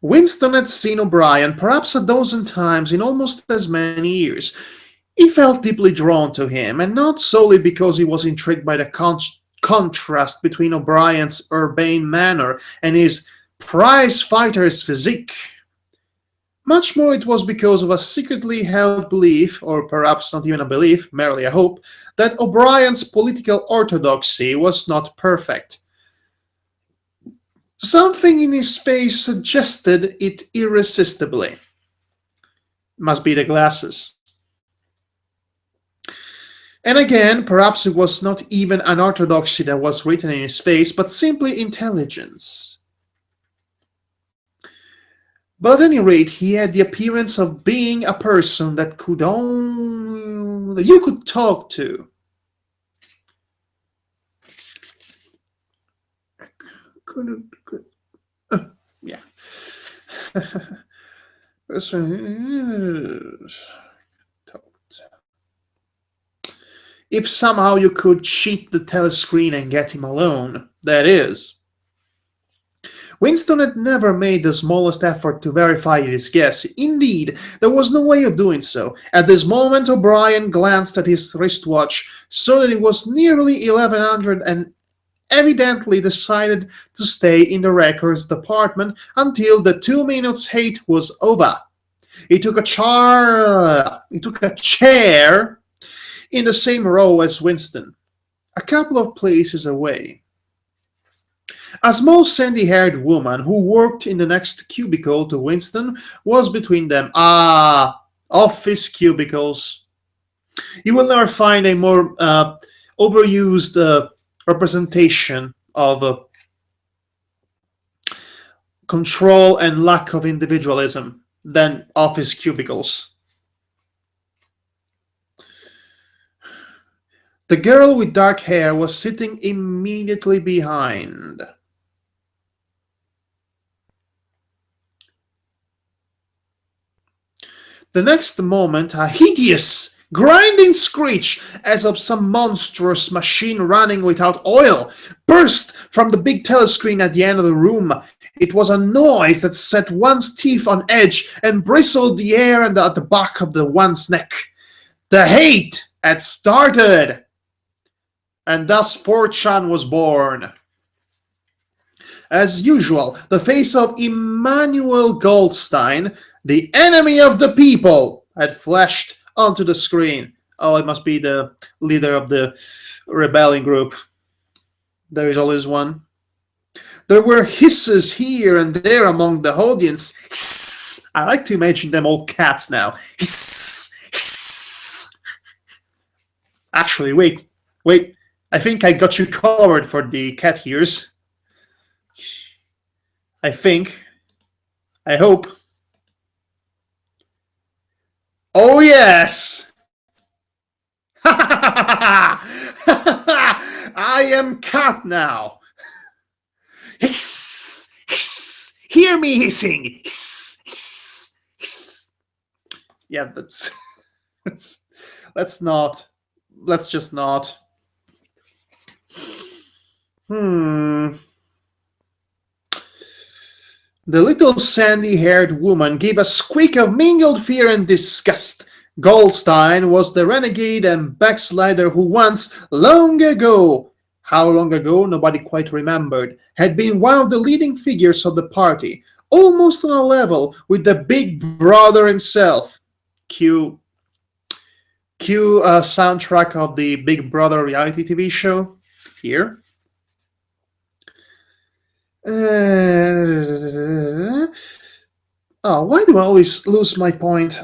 Winston had seen O'Brien perhaps a dozen times in almost as many years. He felt deeply drawn to him, and not solely because he was intrigued by the contrast between O'Brien's urbane manner and his prize fighter's physique. Much more it was because of a secretly held belief, or perhaps not even a belief, merely a hope, that O'Brien's political orthodoxy was not perfect. Something in his face suggested it irresistibly. Must be the glasses. And again, perhaps it was not even an orthodoxy that was written in his face, but simply intelligence. But at any rate, he had the appearance of being a person that you could talk to. Yeah. If somehow you could cheat the telescreen and get him alone, that is. Winston had never made the smallest effort to verify his guess. Indeed, there was no way of doing so. At this moment, O'Brien glanced at his wristwatch, saw that it was nearly 1100 and evidently decided to stay in the records department until the 2 minutes hate was over. He took a chair in the same row as Winston, a couple of places away. A small sandy-haired woman who worked in the next cubicle to Winston was between them. Office cubicles. You will never find a more overused representation of control and lack of individualism than office cubicles. The girl with dark hair was sitting immediately behind. The next moment, a hideous, grinding screech as of some monstrous machine running without oil burst from the big telescreen at the end of the room. It was a noise that set one's teeth on edge and bristled the air and at the back of one's neck. The hate had started, and thus 4chan was born. As usual, the face of Immanuel Goldstein, the enemy of the people, had flashed onto the screen. Oh, it must be the leader of the rebelling group. There is always one. There were hisses here and there among the audience. Hiss! I like to imagine them all cats now. Hiss! Hiss! Actually, wait. I think I got you covered for the cat ears. I think. I hope. Oh, yes! I am cat now. Hiss! Hiss! Hear me hissing! Hiss! Hiss! Hiss! Yeah, let's not. Let's just not. The little sandy-haired woman gave a squeak of mingled fear and disgust. Goldstein was the renegade and backslider who once, long ago, how long ago nobody quite remembered, had been one of the leading figures of the party, almost on a level with the big brother himself. Cue soundtrack of the Big Brother reality TV show here. Why do I always lose my point?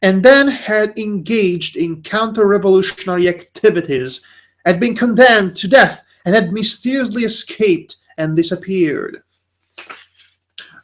And then had engaged in counter-revolutionary activities, had been condemned to death, and had mysteriously escaped and disappeared.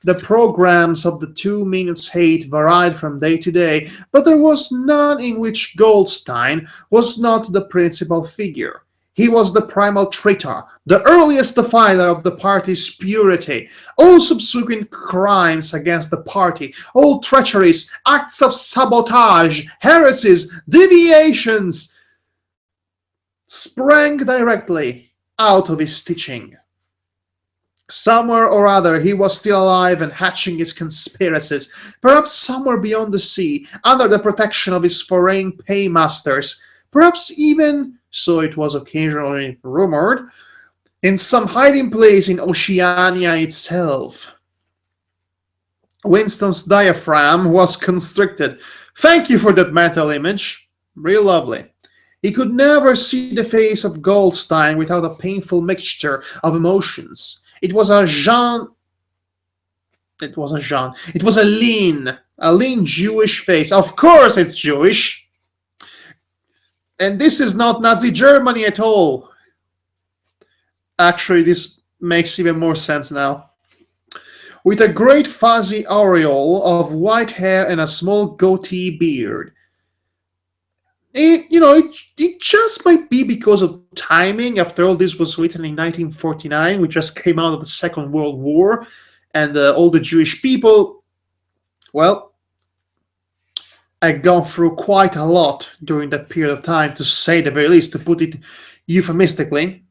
The programs of the 2 Minutes 8 varied from day to day, but there was none in which Goldstein was not the principal figure. He was the primal traitor, the earliest defiler of the party's purity. All subsequent crimes against the party, all treacheries, acts of sabotage, heresies, deviations, sprang directly out of his teaching. Somewhere or other he was still alive and hatching his conspiracies, perhaps somewhere beyond the sea, under the protection of his foreign paymasters, perhaps even, so it was occasionally rumored, in some hiding place in Oceania itself. Winston's diaphragm was constricted. Thank you for that mental image. Real lovely. He could never see the face of Goldstein without a painful mixture of emotions. It was a lean Jewish face. Of course it's Jewish. And this is not Nazi Germany at all. Actually, this makes even more sense now. With a great fuzzy aureole of white hair and a small goatee beard. It just might be because of timing. After all, this was written in 1949. We just came out of the Second World War, and all the Jewish people, well, had gone through quite a lot during that period of time, to say the very least, to put it euphemistically.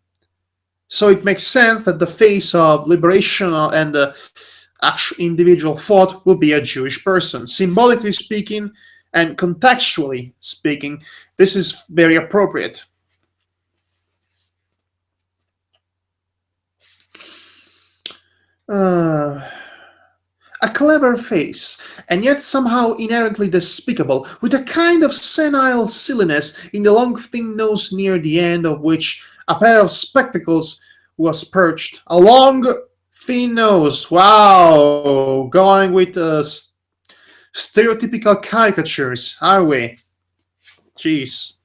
So it makes sense that the face of liberation and the actual individual thought will be a Jewish person. Symbolically speaking, and contextually speaking, this is very appropriate. A clever face, and yet somehow inherently despicable, with a kind of senile silliness in the long thin nose near the end of which a pair of spectacles was perched. A long thin nose. Wow! Going with stereotypical caricatures, are we? Jeez.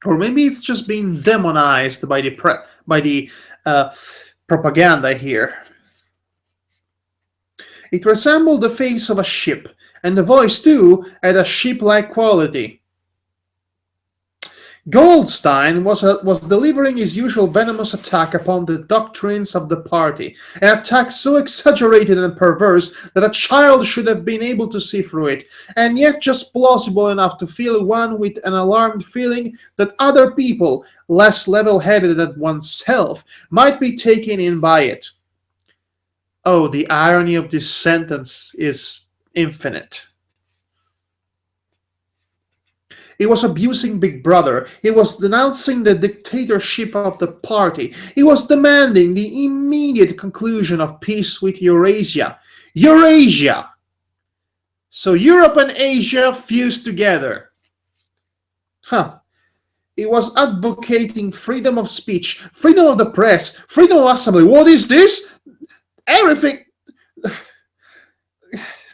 Or maybe it's just being demonized by the propaganda here. It resembled the face of a ship, and the voice too had a ship-like quality. Goldstein was delivering his usual venomous attack upon the doctrines of the party, an attack so exaggerated and perverse that a child should have been able to see through it, and yet just plausible enough to fill one with an alarmed feeling that other people, less level-headed than oneself, might be taken in by it. Oh, the irony of this sentence is infinite. He was abusing Big Brother. He was denouncing the dictatorship of the party. He was demanding the immediate conclusion of peace with Eurasia. Eurasia! So Europe and Asia fused together. Huh. He was advocating freedom of speech, freedom of the press, freedom of assembly. What is this? Everything.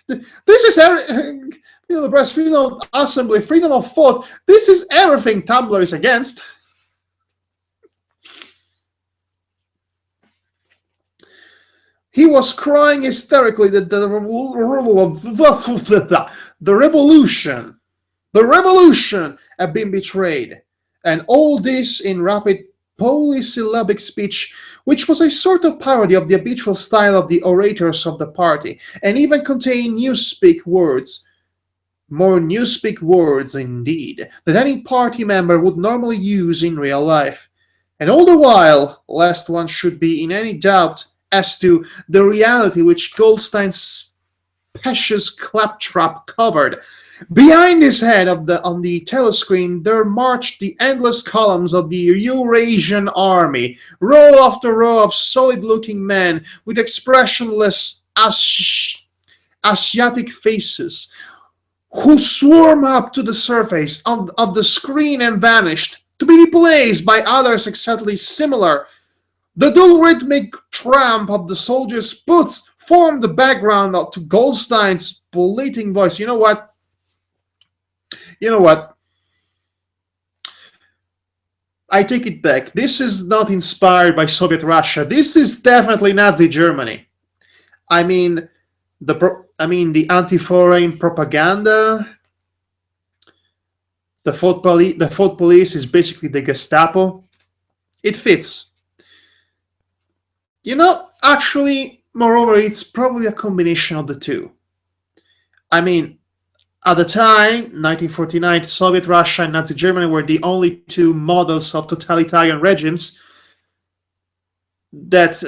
This is everything. Freedom of the press, freedom of assembly, freedom of thought. This is everything Tumblr is against. He was crying hysterically that the revolution had been betrayed, and all this in rapid polysyllabic speech, which was a sort of parody of the habitual style of the orators of the party, and even contained newspeak words, more newspeak words indeed, that any party member would normally use in real life. And all the while, lest one should be in any doubt as to the reality which Goldstein's specious claptrap covered, behind his head on the telescreen there marched the endless columns of the Eurasian army, row after row of solid-looking men with expressionless Asiatic faces, who swarmed up to the surface of the screen and vanished, to be replaced by others exactly similar. The dull rhythmic tramp of the soldiers' boots formed the background to Goldstein's bleating voice. You know what? I take it back. This is not inspired by Soviet Russia. This is definitely Nazi Germany. I mean, the anti-foreign propaganda. The thought police is basically the Gestapo. It fits. Actually, moreover, it's probably a combination of the two. I mean, at the time, 1949, Soviet Russia and Nazi Germany were the only two models of totalitarian regimes that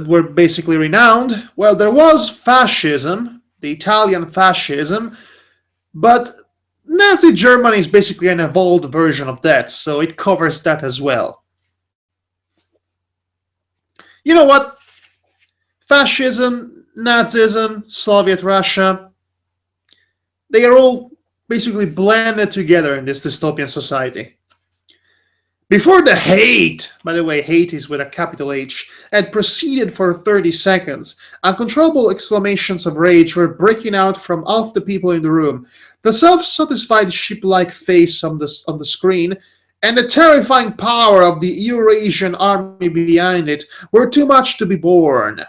were basically renowned. Well, there was fascism, the Italian fascism, but Nazi Germany is basically an evolved version of that, so it covers that as well. You know what? Fascism, Nazism, Soviet Russia, they are all basically blended together in this dystopian society. Before the hate, by the way, hate is with a capital H, had proceeded for 30 seconds, uncontrollable exclamations of rage were breaking out from half the people in the room. The self-satisfied sheep-like face on the screen and the terrifying power of the Eurasian army behind it were too much to be borne.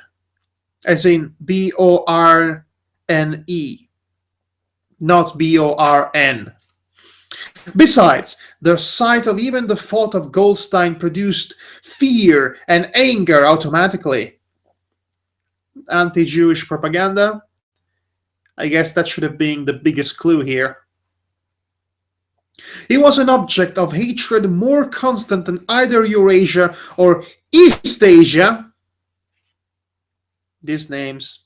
As in BORNE, not BORN. Besides, the sight of even the thought of Goldstein produced fear and anger automatically. Anti-Jewish propaganda? I guess that should have been the biggest clue here. He was an object of hatred more constant than either Eurasia or East Asia. These names.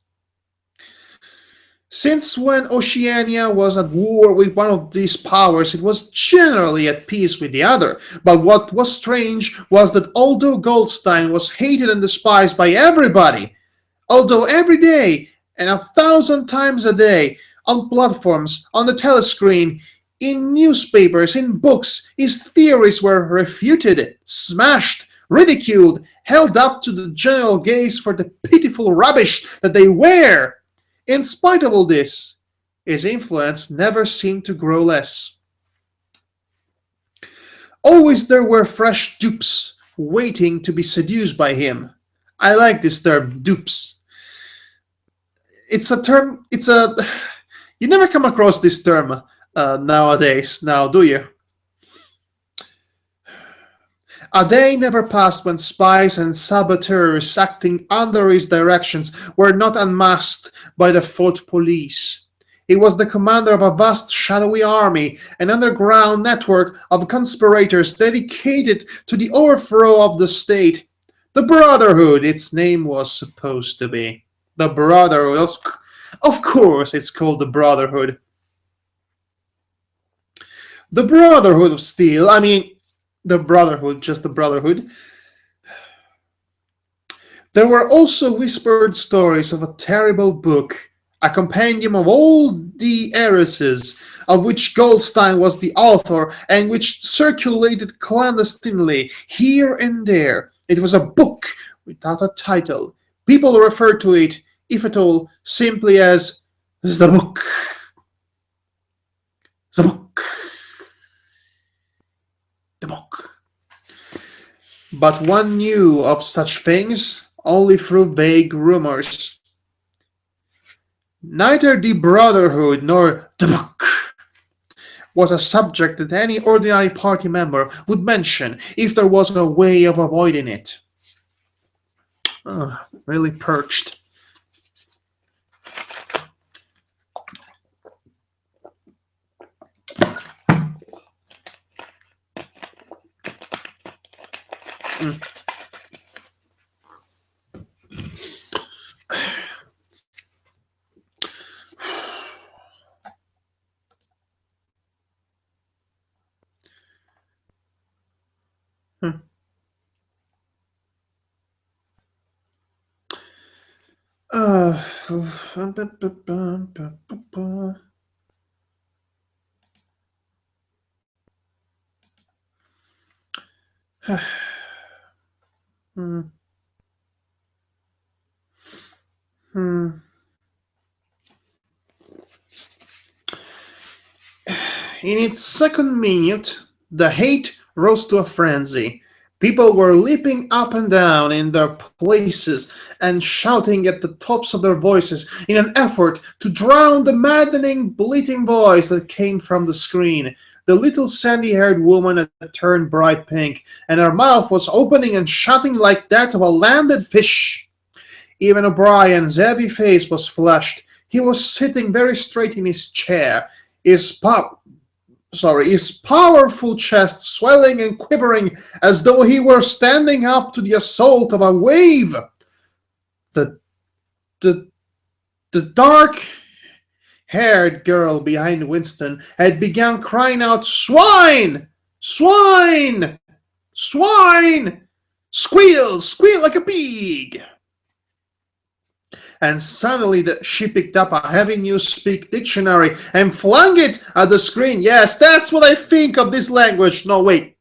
Since when Oceania was at war with one of these powers, it was generally at peace with the other. But what was strange was that although Goldstein was hated and despised by everybody, although every day and 1,000 times a day, on platforms, on the telescreen, in newspapers, in books, his theories were refuted, smashed, ridiculed, held up to the general gaze for the pitiful rubbish that they were. In spite of all this, his influence never seemed to grow less. Always there were fresh dupes waiting to be seduced by him. I like this term, dupes. It's a term, you never come across this term nowadays, now do you? A day never passed when spies and saboteurs acting under his directions were not unmasked by the thought police. He was the commander of a vast shadowy army, an underground network of conspirators dedicated to the overthrow of the state. The Brotherhood, its name was supposed to be. The Brotherhood. Of course it's called the Brotherhood. The Brotherhood of Steel, the Brotherhood, just the Brotherhood. There were also whispered stories of a terrible book, a compendium of all the heiresses, of which Goldstein was the author and which circulated clandestinely here and there. It was a book without a title. People referred to it, if at all, simply as the book. The book. The book. But one knew of such things only through vague rumors. Neither the Brotherhood nor the book was a subject that any ordinary party member would mention if there was a way of avoiding it. Really perched. In its second minute, the hate rose to a frenzy. People were leaping up and down in their places and shouting at the tops of their voices in an effort to drown the maddening, bleating voice that came from the screen. The little sandy-haired woman had turned bright pink, and her mouth was opening and shutting like that of a landed fish. Even O'Brien's heavy face was flushed. He was sitting very straight in his chair, his powerful chest swelling and quivering as though he were standing up to the assault of a wave. The dark-haired girl behind Winston had begun crying out, "Swine! Swine! Swine! Squeal! Squeal like a pig!" And suddenly she picked up a heavy Newspeak dictionary and flung it at the screen. Yes, that's what I think of this language. No, wait.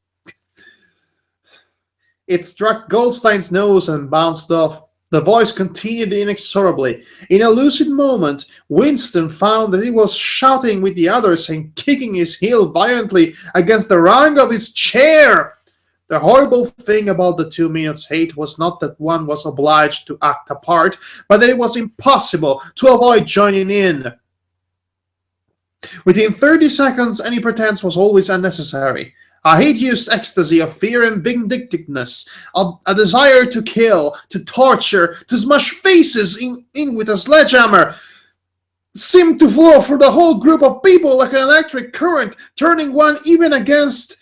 It struck Goldstein's nose and bounced off. The voice continued inexorably. In a lucid moment, Winston found that he was shouting with the others and kicking his heel violently against the rung of his chair. The horrible thing about the 2 minutes hate was not that one was obliged to act a part, but that it was impossible to avoid joining in. Within 30 seconds, any pretense was always unnecessary. A hideous ecstasy of fear and vindictiveness, of a desire to kill, to torture, to smash faces in with a sledgehammer, seemed to flow through the whole group of people like an electric current, turning one even against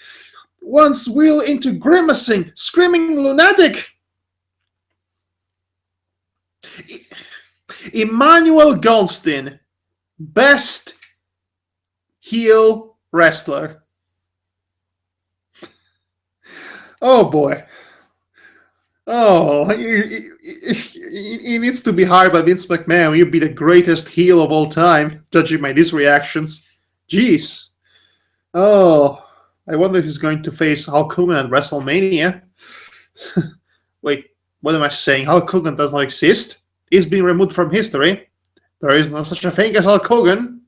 one's will into grimacing, screaming lunatic. Emmanuel Goldstein, best heel wrestler. Oh boy. Oh, he needs to be hired by Vince McMahon. He'd be the greatest heel of all time, judging by these reactions. Jeez. Oh, I wonder if he's going to face Hulk Hogan at WrestleMania. Wait, what am I saying? Hulk Hogan does not exist. He's been removed from history. There is no such a thing as Hulk Hogan.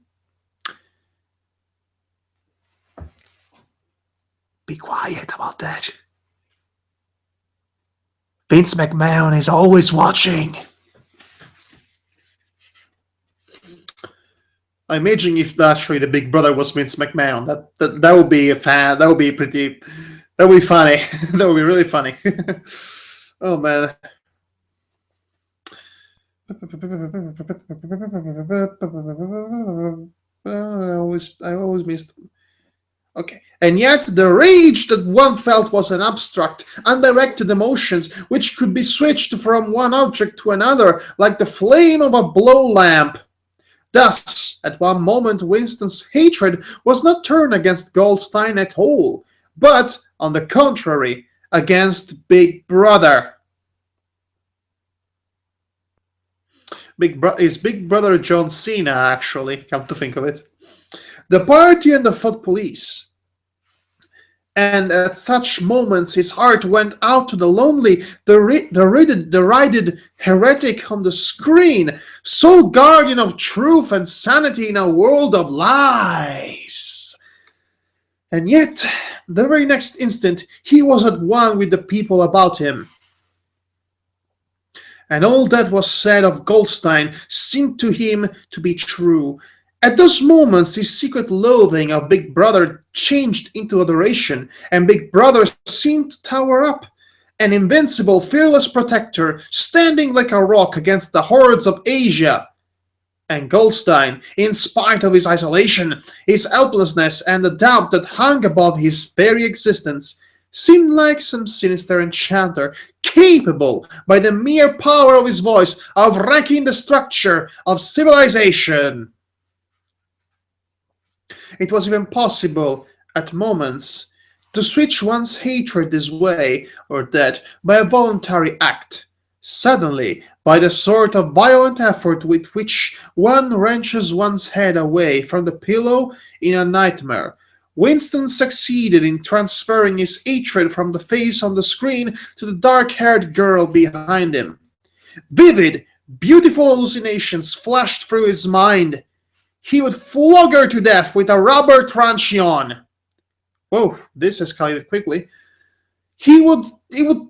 Be quiet about that. Vince McMahon is always watching. I imagine if actually the Big Brother was Vince McMahon, that would be a fan. That would be pretty. That would be funny. That would be really funny. Oh man. I always missed. Okay. And yet the rage that one felt was an abstract, undirected emotions which could be switched from one object to another like the flame of a blow lamp. Thus, at one moment, Winston's hatred was not turned against Goldstein at all, but, on the contrary, against Big Brother. His big brother John Cena, actually, come to think of it. The party and the foot police. And at such moments his heart went out to the lonely, derided heretic on the screen, sole guardian of truth and sanity in a world of lies. And yet, the very next instant, he was at one with the people about him. And all that was said of Goldstein seemed to him to be true. At those moments, his secret loathing of Big Brother changed into adoration, and Big Brother seemed to tower up, an invincible, fearless protector, standing like a rock against the hordes of Asia. And Goldstein, in spite of his isolation, his helplessness, and the doubt that hung above his very existence, seemed like some sinister enchanter, capable, by the mere power of his voice, of wrecking the structure of civilization. It was even possible, at moments, to switch one's hatred this way or that by a voluntary act. Suddenly, by the sort of violent effort with which one wrenches one's head away from the pillow in a nightmare, Winston succeeded in transferring his hatred from the face on the screen to the dark-haired girl behind him. Vivid, beautiful hallucinations flashed through his mind. He would flog her to death with a rubber truncheon. Whoa, this escalated quickly. He would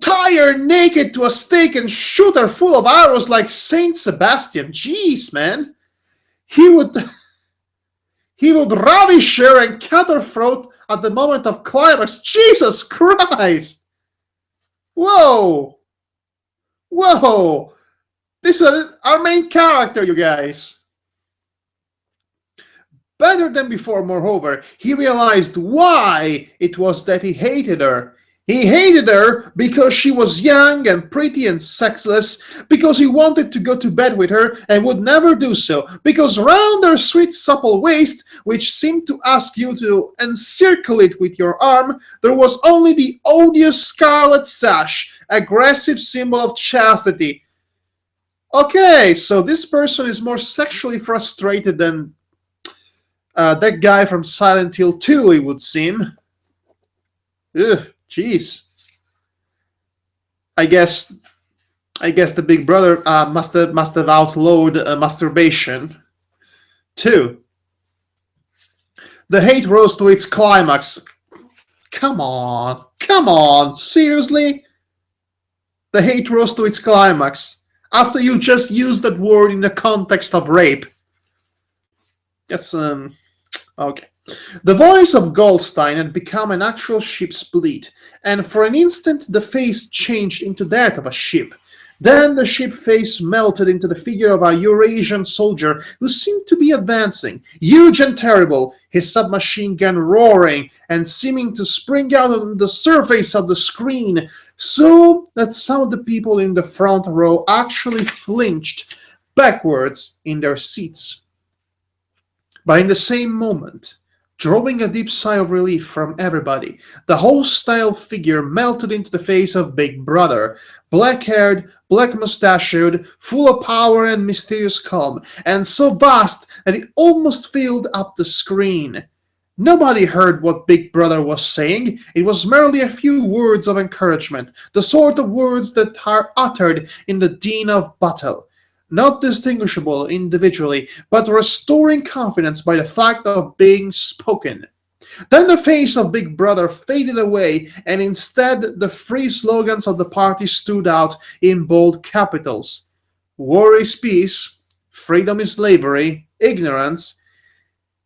tie her naked to a stake and shoot her full of arrows like Saint Sebastian. Jeez, man. He would ravish her and cut her throat at the moment of climax. Jesus Christ! Whoa! Whoa! This is our main character, you guys. Better than before, moreover, he realized why it was that he hated her. He hated her because she was young and pretty and sexless, because he wanted to go to bed with her and would never do so, because round her sweet supple waist, which seemed to ask you to encircle it with your arm, there was only the odious scarlet sash, aggressive symbol of chastity. Okay, so this person is more sexually frustrated than that guy from Silent Hill 2, it would seem. Ugh, jeez. I guess the big brother must have outlawed masturbation too. The hate rose to its climax. Come on, seriously? The hate rose to its climax after you just used that word in the context of rape. Yes, okay. The voice of Goldstein had become an actual ship's bleat, and for an instant the face changed into that of a ship. Then the ship face melted into the figure of a Eurasian soldier who seemed to be advancing, huge and terrible, his submachine gun roaring and seeming to spring out on the surface of the screen, so that some of the people in the front row actually flinched backwards in their seats. But in the same moment, drawing a deep sigh of relief from everybody, the hostile figure melted into the face of Big Brother, black-haired, black-mustachioed, full of power and mysterious calm, and so vast that it almost filled up the screen. Nobody heard what Big Brother was saying. It was merely a few words of encouragement, the sort of words that are uttered in the din of battle. Not distinguishable individually, but restoring confidence by the fact of being spoken. Then the face of Big Brother faded away, and instead the three slogans of the party stood out in bold capitals. War is peace, freedom is slavery, ignorance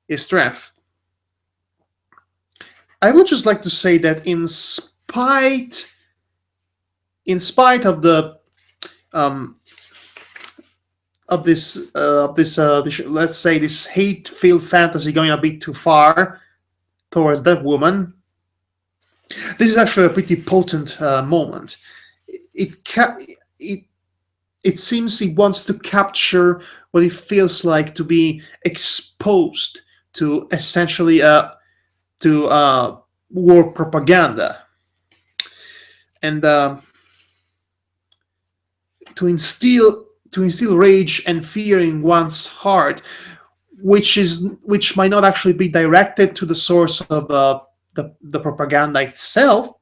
is strength. I would just like to say that in spite of the this let's say this hate-filled fantasy going a bit too far towards that woman, this is actually a pretty potent moment. It seems he wants to capture what it feels like to be exposed to essentially war propaganda, and to to instill rage and fear in one's heart, which might not actually be directed to the source of the propaganda itself,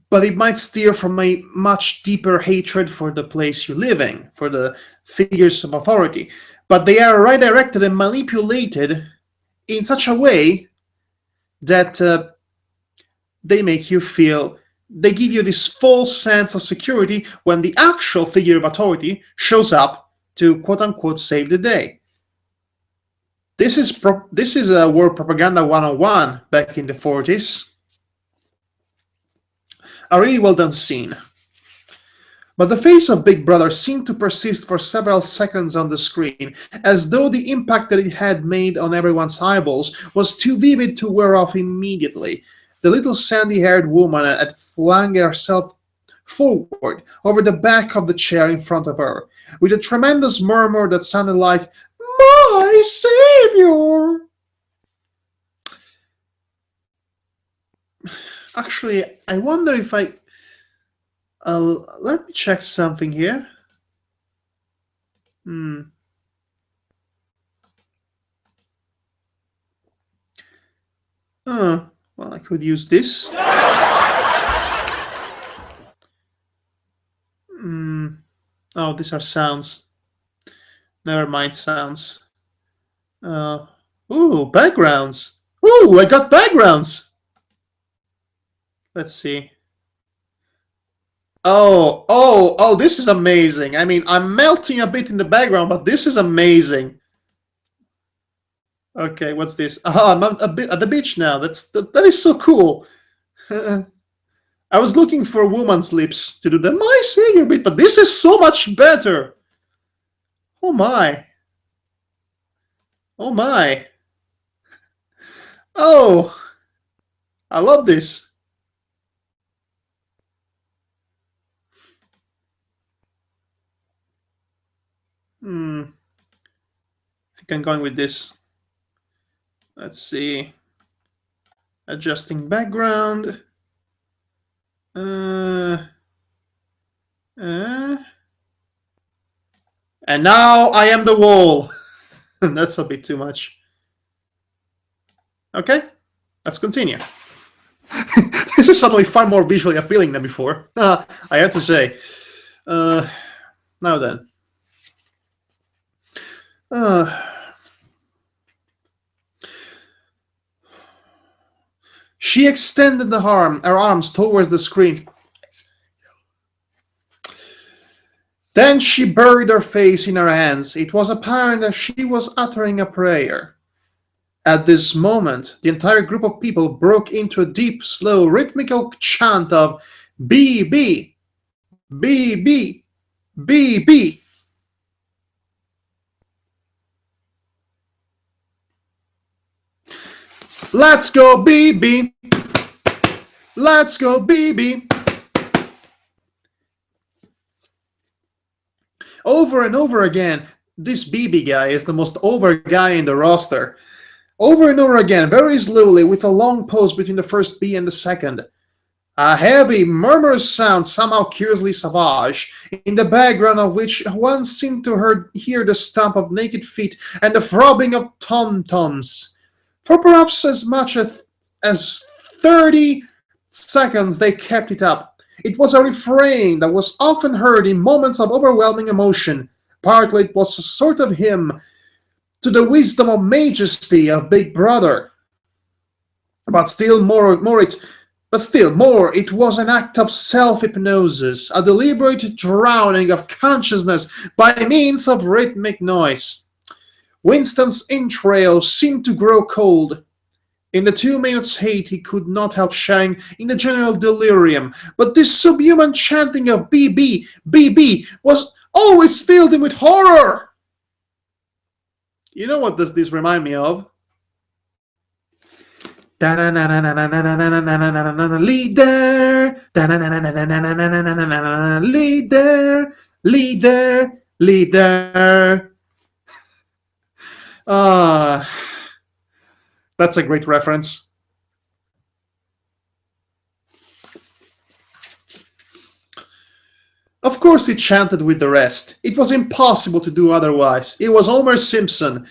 but it might steer from a much deeper hatred for the place you're living, for the figures of authority. But they are redirected and manipulated in such a way that they make you feel, they give you this false sense of security when the actual figure of authority shows up to quote unquote save the day. This is a war propaganda 101 back in the 40s. A really well done scene. But the face of Big Brother seemed to persist for several seconds on the screen, as though the impact that it had made on everyone's eyeballs was too vivid to wear off immediately. The little sandy-haired woman had flung herself forward over the back of the chair in front of her, with a tremendous murmur that sounded like, "My savior!" Actually, I wonder if I... let me check something here. Well, I could use this. Oh, these are sounds. Never mind sounds. Ooh, backgrounds. Ooh, I got backgrounds. Let's see. Oh, this is amazing. I mean, I'm melting a bit in the background, but this is amazing. Okay, what's this? I'm at the beach now. That is so cool. I was looking for woman's lips to do the "my savior" bit, but this is so much better. Oh my. Oh my. Oh, I love this. I think I'm going with this. Let's see. Adjusting background. And now I am the wall. That's a bit too much. Okay, let's continue. This is suddenly far more visually appealing than before, I have to say. Now then. She extended her arms towards the screen. Then she buried her face in her hands. It was apparent that she was uttering a prayer. At this moment, the entire group of people broke into a deep, slow, rhythmical chant of "BB, BB, BB." Let's go, BB. Let's go, BB. Over and over again, this BB guy is the most over guy in the roster. Over and over again, very slowly, with a long pause between the first B and the second. A heavy, murmurous sound, somehow curiously savage, in the background of which one seemed to hear the stomp of naked feet and the throbbing of tom-toms. For perhaps as much as 30 seconds they kept it up. It was a refrain that was often heard in moments of overwhelming emotion. Partly it was a sort of hymn to the wisdom or majesty of Big Brother. But still more, it was an act of self-hypnosis, a deliberate drowning of consciousness by means of rhythmic noise. Winston's entrails seemed to grow cold. In the 2 minutes' hate, he could not help sharing in the general delirium, but this subhuman chanting of "BB, BB" was always filled him with horror. You know what does this remind me of? Leader, leader, leader, leader. That's a great reference. Of course he chanted with the rest. It was impossible to do otherwise. It was Homer Simpson.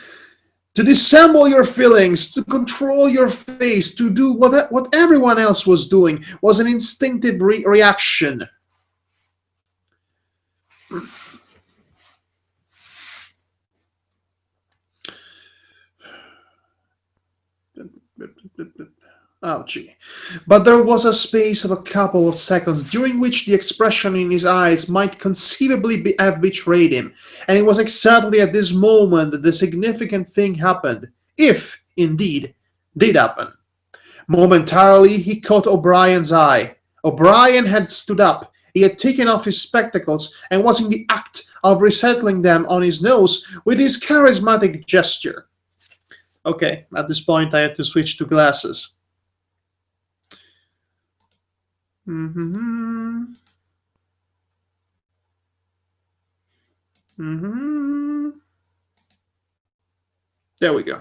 To dissemble your feelings, to control your face, to do what everyone else was doing was an instinctive reaction. Ouchie. But there was a space of a couple of seconds during which the expression in his eyes might conceivably have betrayed him, and it was exactly at this moment that the significant thing happened, if, indeed, did happen. Momentarily, he caught O'Brien's eye. O'Brien had stood up. He had taken off his spectacles and was in the act of resettling them on his nose with his charismatic gesture. Okay, at this point I had to switch to glasses. Mm-hmm. Mm-hmm. There we go.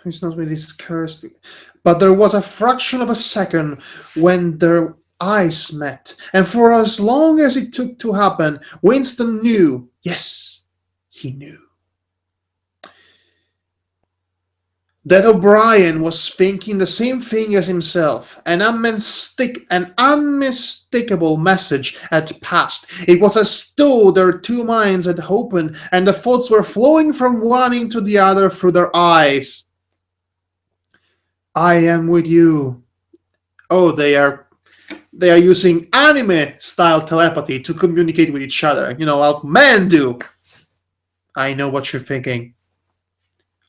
It's not really cursed. But there was a fraction of a second when their eyes met, and for as long as it took to happen, Winston knew. Yes, he knew. That O'Brien was thinking the same thing as himself. An unmistakable message had passed. It was as though their two minds had opened, and the thoughts were flowing from one into the other through their eyes. I am with you. Oh, they are using anime-style telepathy to communicate with each other. You know, how men do. I know what you're thinking.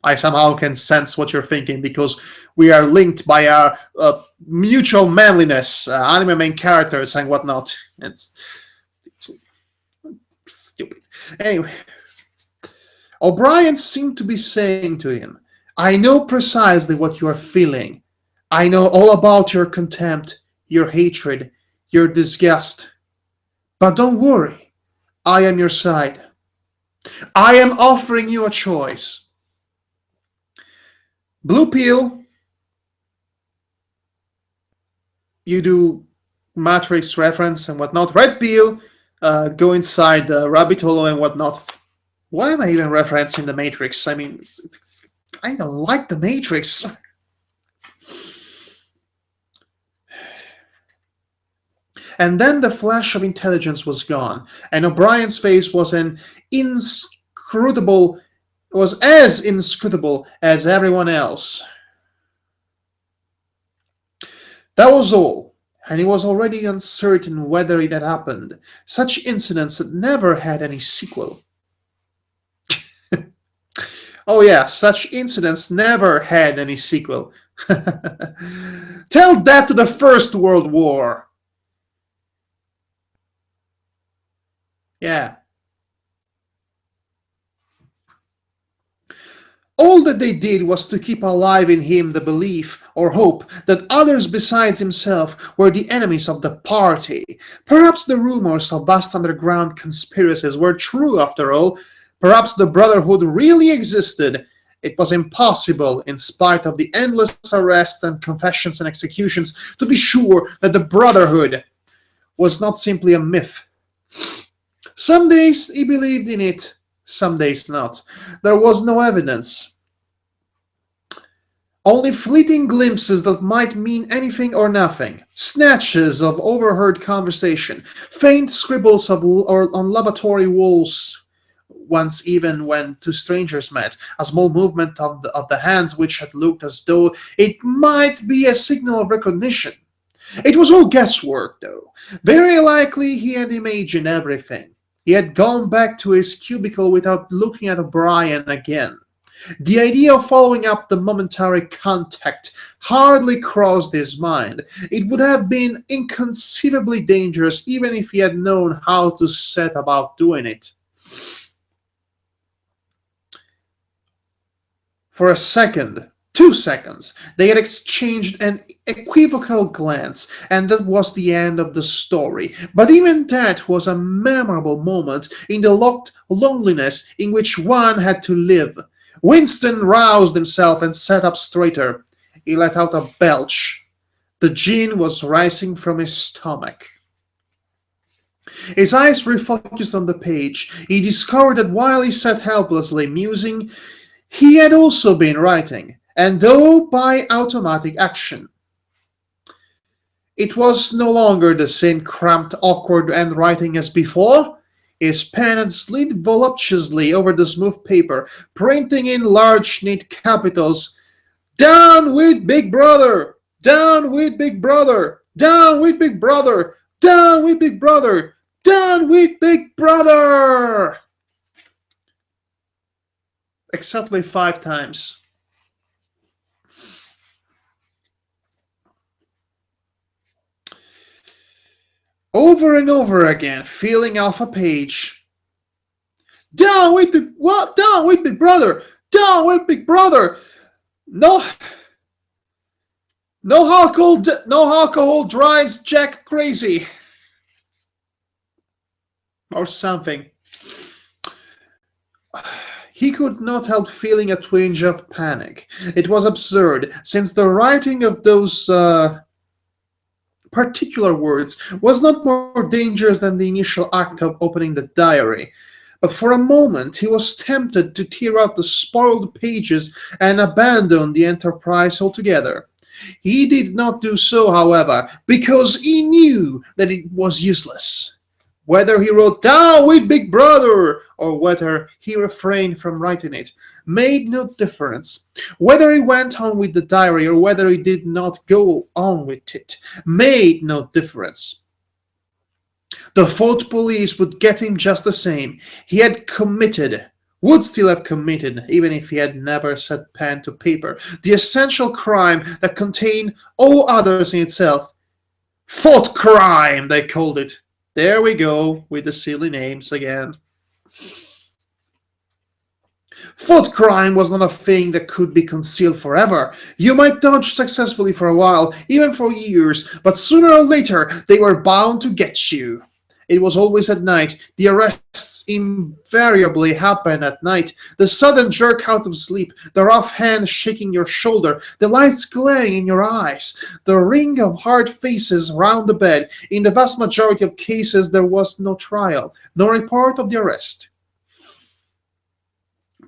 I somehow can sense what you're thinking because we are linked by our mutual manliness, anime main characters and whatnot. It's stupid. Anyway, O'Brien seemed to be saying to him, I know precisely what you are feeling. I know all about your contempt, your hatred, your disgust. But don't worry, I am your side. I am offering you a choice. Blue pill, you do Matrix reference and whatnot. Red pill, go inside the rabbit hole and whatnot. Why am I even referencing the Matrix? I mean, I don't like the Matrix. And then the flash of intelligence was gone, and O'Brien's face was as inscrutable as everyone else. That was all, and he was already uncertain whether it had happened. Such incidents never had any sequel. Oh yeah, such incidents never had any sequel. Tell that to the First World War. Yeah. All that they did was to keep alive in him the belief or hope that others besides himself were the enemies of the party. Perhaps the rumors of vast underground conspiracies were true after all. Perhaps the Brotherhood really existed. It was impossible, in spite of the endless arrests and confessions and executions, to be sure that the Brotherhood was not simply a myth. Some days he believed in it, some days not. There was no evidence. Only fleeting glimpses that might mean anything or nothing. Snatches of overheard conversation. Faint scribbles on laboratory walls. Once even when two strangers met. A small movement of the hands which had looked as though it might be a signal of recognition. It was all guesswork, though. Very likely he had imagined everything. He had gone back to his cubicle without looking at O'Brien again. The idea of following up the momentary contact hardly crossed his mind. It would have been inconceivably dangerous even if he had known how to set about doing it. For a second, 2 seconds, they had exchanged an equivocal glance, and that was the end of the story. But even that was a memorable moment in the locked loneliness in which one had to live. Winston roused himself and sat up straighter. He let out a belch. The gin was rising from his stomach. His eyes refocused on the page. He discovered that while he sat helplessly musing, he had also been writing, and though by automatic action. It was no longer the same cramped, awkward handwriting as before. His pen had slid voluptuously over the smooth paper, printing in large, neat capitals, "Down with Big Brother! Down with Big Brother! Down with Big Brother! Down with Big Brother! Down with Big Brother!" Exactly 5 times. Over and over again, feeling off a page. "Down with Big what? Down with Big Brother! Down with Big Brother! No, no alcohol drives Jack crazy," or something. He could not help feeling a twinge of panic. It was absurd, since the writing of those particular words was not more dangerous than the initial act of opening the diary. But for a moment he was tempted to tear out the spoiled pages and abandon the enterprise altogether. He did not do so, however, because he knew that it was useless. Whether he wrote "Down with Big Brother" or whether he refrained from writing it made no difference. Whether he went on with the diary or whether he did not go on with it made no difference. The thought police would get him just the same. He had committed, would still have committed, even if he had never set pen to paper, the essential crime that contained all others in itself. Thought crime, they called it. There we go with the silly names again. Thought crime was not a thing that could be concealed forever. You might dodge successfully for a while, even for years, but sooner or later they were bound to get you. It was always at night. The arrests invariably happened at night. The sudden jerk out of sleep, the rough hand shaking your shoulder, the lights glaring in your eyes, the ring of hard faces round the bed. In the vast majority of cases there was no trial, no report of the arrest.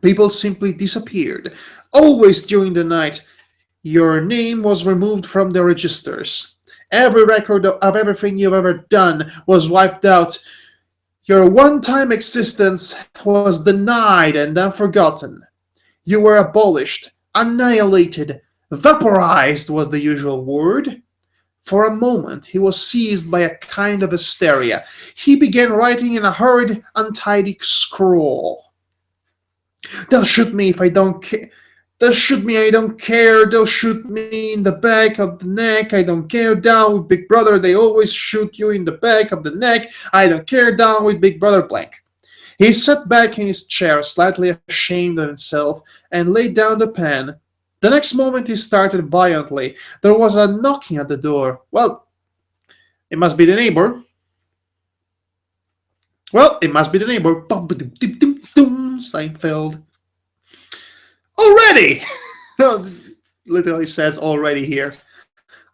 People simply disappeared. Always during the night, your name was removed from the registers. Every record of everything you've ever done was wiped out. Your one-time existence was denied and then forgotten. You were abolished, annihilated, vaporized was the usual word. For a moment he was seized by a kind of hysteria. He began writing in a hurried, untidy scrawl. "They'll shoot me if I don't care. They'll shoot me, I don't care. They'll shoot me in the back of the neck, I don't care. Down with Big Brother, they always shoot you in the back of the neck, I don't care. Down with Big Brother blank." He sat back in his chair, slightly ashamed of himself, and laid down the pen. The next moment he started violently. There was a knocking at the door. Well, it must be the neighbor. Seinfeld. "Already!" Literally says "already" here.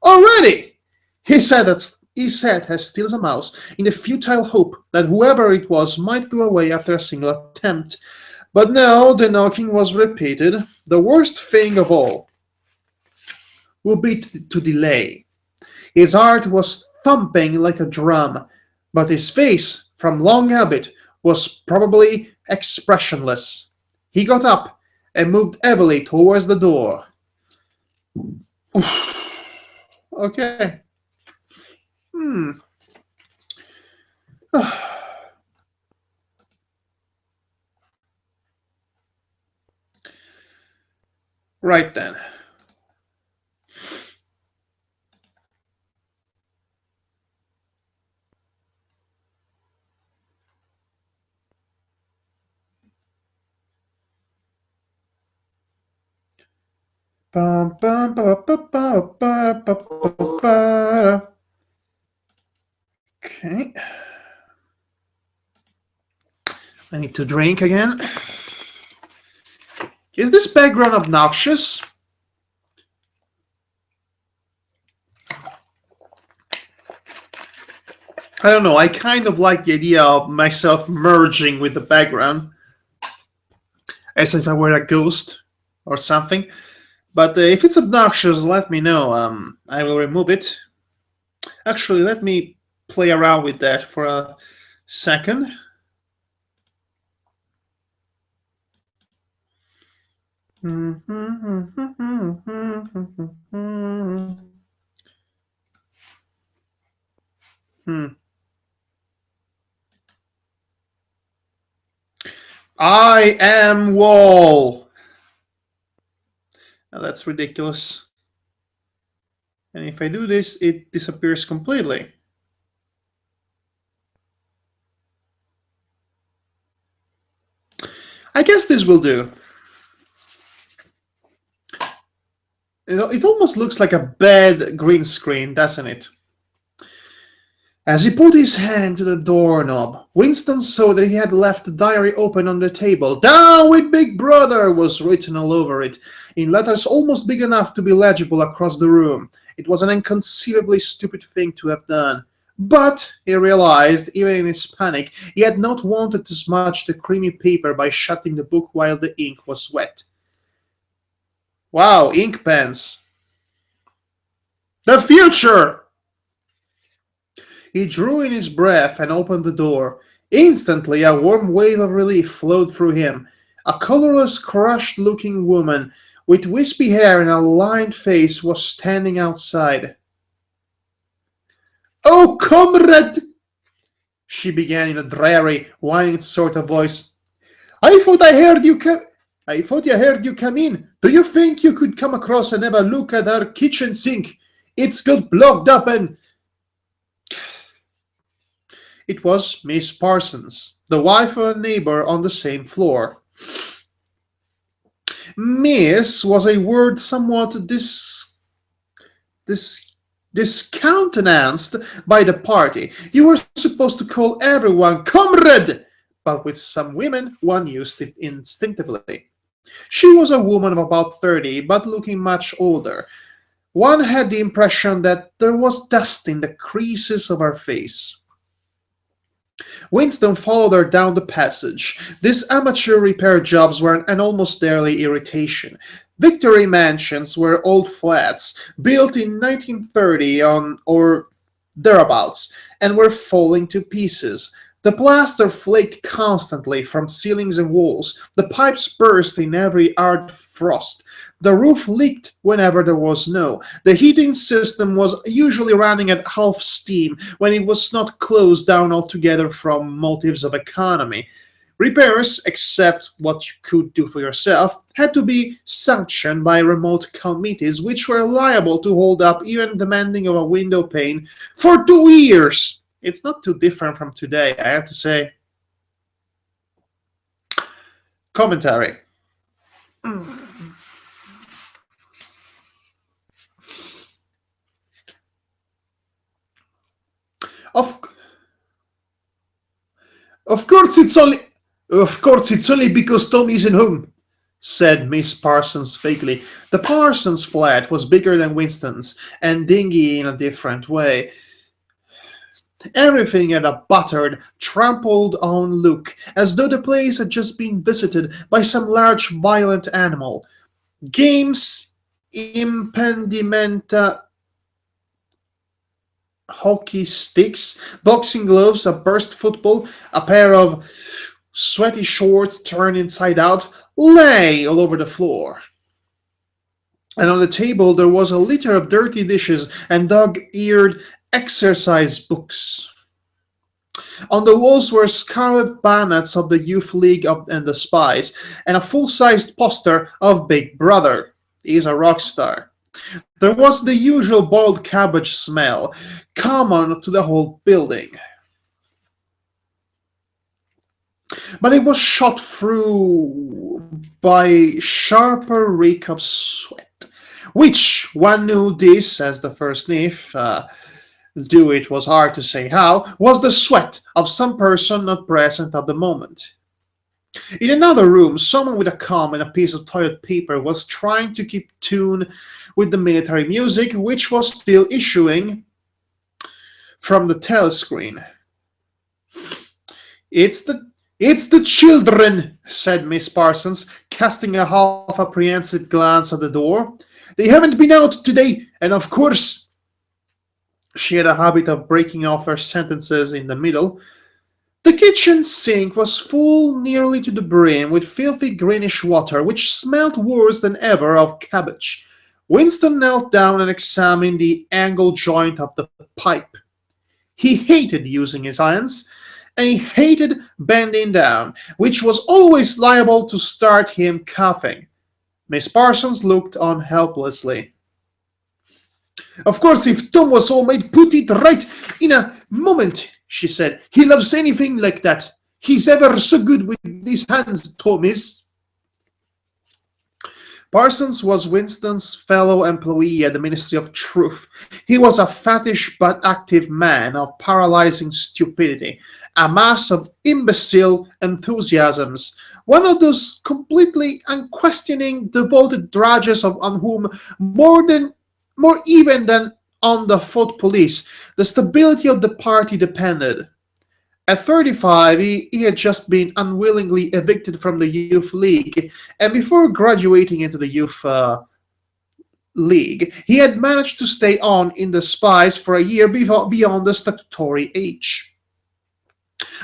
"Already!" He said as still as a mouse, in the futile hope that whoever it was might go away after a single attempt. But no, the knocking was repeated. The worst thing of all would be to delay. His heart was thumping like a drum, but his face, from long habit, was probably expressionless. He got up and moved heavily towards the door. Okay. Right then. Okay. I need to drink again. Is this background obnoxious? I don't know. I kind of like the idea of myself merging with the background as if I were a ghost or something. But if it's obnoxious, let me know. I will remove it. Actually, let me play around with that for a second. I am wall. Now that's ridiculous. And if I do this, it disappears completely. I guess this will do. It almost looks like a bad green screen, doesn't it? As he put his hand to the doorknob, Winston saw that he had left the diary open on the table. "Down with Big Brother" was written all over it, in letters almost big enough to be legible across the room. It was an inconceivably stupid thing to have done. But, he realized, even in his panic, he had not wanted to smudge the creamy paper by shutting the book while the ink was wet. Wow, ink pens. The future! He drew in his breath and opened the door. Instantly, a warm wave of relief flowed through him. A colorless, crushed-looking woman with wispy hair and a lined face was standing outside. "Oh, comrade!" she began in a dreary, whining sort of voice. I thought I heard you come in. Do you think you could come across and have a look at our kitchen sink? It's got blocked up and..." It was Miss Parsons, the wife of a neighbor on the same floor. Miss was a word somewhat discountenanced by the party. You were supposed to call everyone comrade, but with some women one used it instinctively. She was a woman of about 30, but looking much older. One had the impression that there was dust in the creases of her face. Winston followed her down the passage. These amateur repair jobs were an almost daily irritation. Victory mansions were old flats, built in 1930 or thereabouts, and were falling to pieces. The plaster flaked constantly from ceilings and walls. The pipes burst in every hard frost. The roof leaked whenever there was snow. The heating system was usually running at half steam when it was not closed down altogether from motives of economy. Repairs, except what you could do for yourself, had to be sanctioned by remote committees, which were liable to hold up even the mending of a window pane for 2 years. It's not too different from today, I have to say. Commentary. Of, of course it's only because Tom isn't home, said Miss Parsons vaguely. The Parsons flat was bigger than Winston's, and dingy in a different way. Everything had a battered, trampled-on look, as though the place had just been visited by some large violent animal. Games, impedimenta, hockey sticks, boxing gloves, a burst football, a pair of sweaty shorts turned inside out, lay all over the floor. And on the table there was a litter of dirty dishes and dog-eared exercise books. On the walls were scarlet banners of the Youth League and the Spies, and a full-sized poster of Big Brother. He's a rock star. There was the usual boiled cabbage smell, common to the whole building. But it was shot through by sharper reek of sweat, which one knew this as the first sniff, though it was hard to say how, was the sweat of some person not present at the moment. In another room, someone with a comb and a piece of toilet paper was trying to keep tune with the military music, which was still issuing from the telescreen. It's the children, said Miss Parsons, casting a half apprehensive glance at the door. They haven't been out today, and of course she had a habit of breaking off her sentences in the middle. The kitchen sink was full nearly to the brim with filthy greenish water, which smelt worse than ever of cabbage. Winston knelt down and examined the angle joint of the pipe. He hated using his hands, and he hated bending down, which was always liable to start him coughing. Miss Parsons looked on helplessly. Of course, if Tom was home, I'd put it right in a moment, she said. He loves anything like that. He's ever so good with his hands, Tom is. Parsons was Winston's fellow employee at the Ministry of Truth. He was a fattish but active man of paralyzing stupidity, a mass of imbecile enthusiasms, one of those completely unquestioning, devoted drudges on whom more even than on the foot police, the stability of the party depended. At 35, he had just been unwillingly evicted from the Youth League, and before graduating into the Youth League, he had managed to stay on in the Spies for a year beyond the statutory age.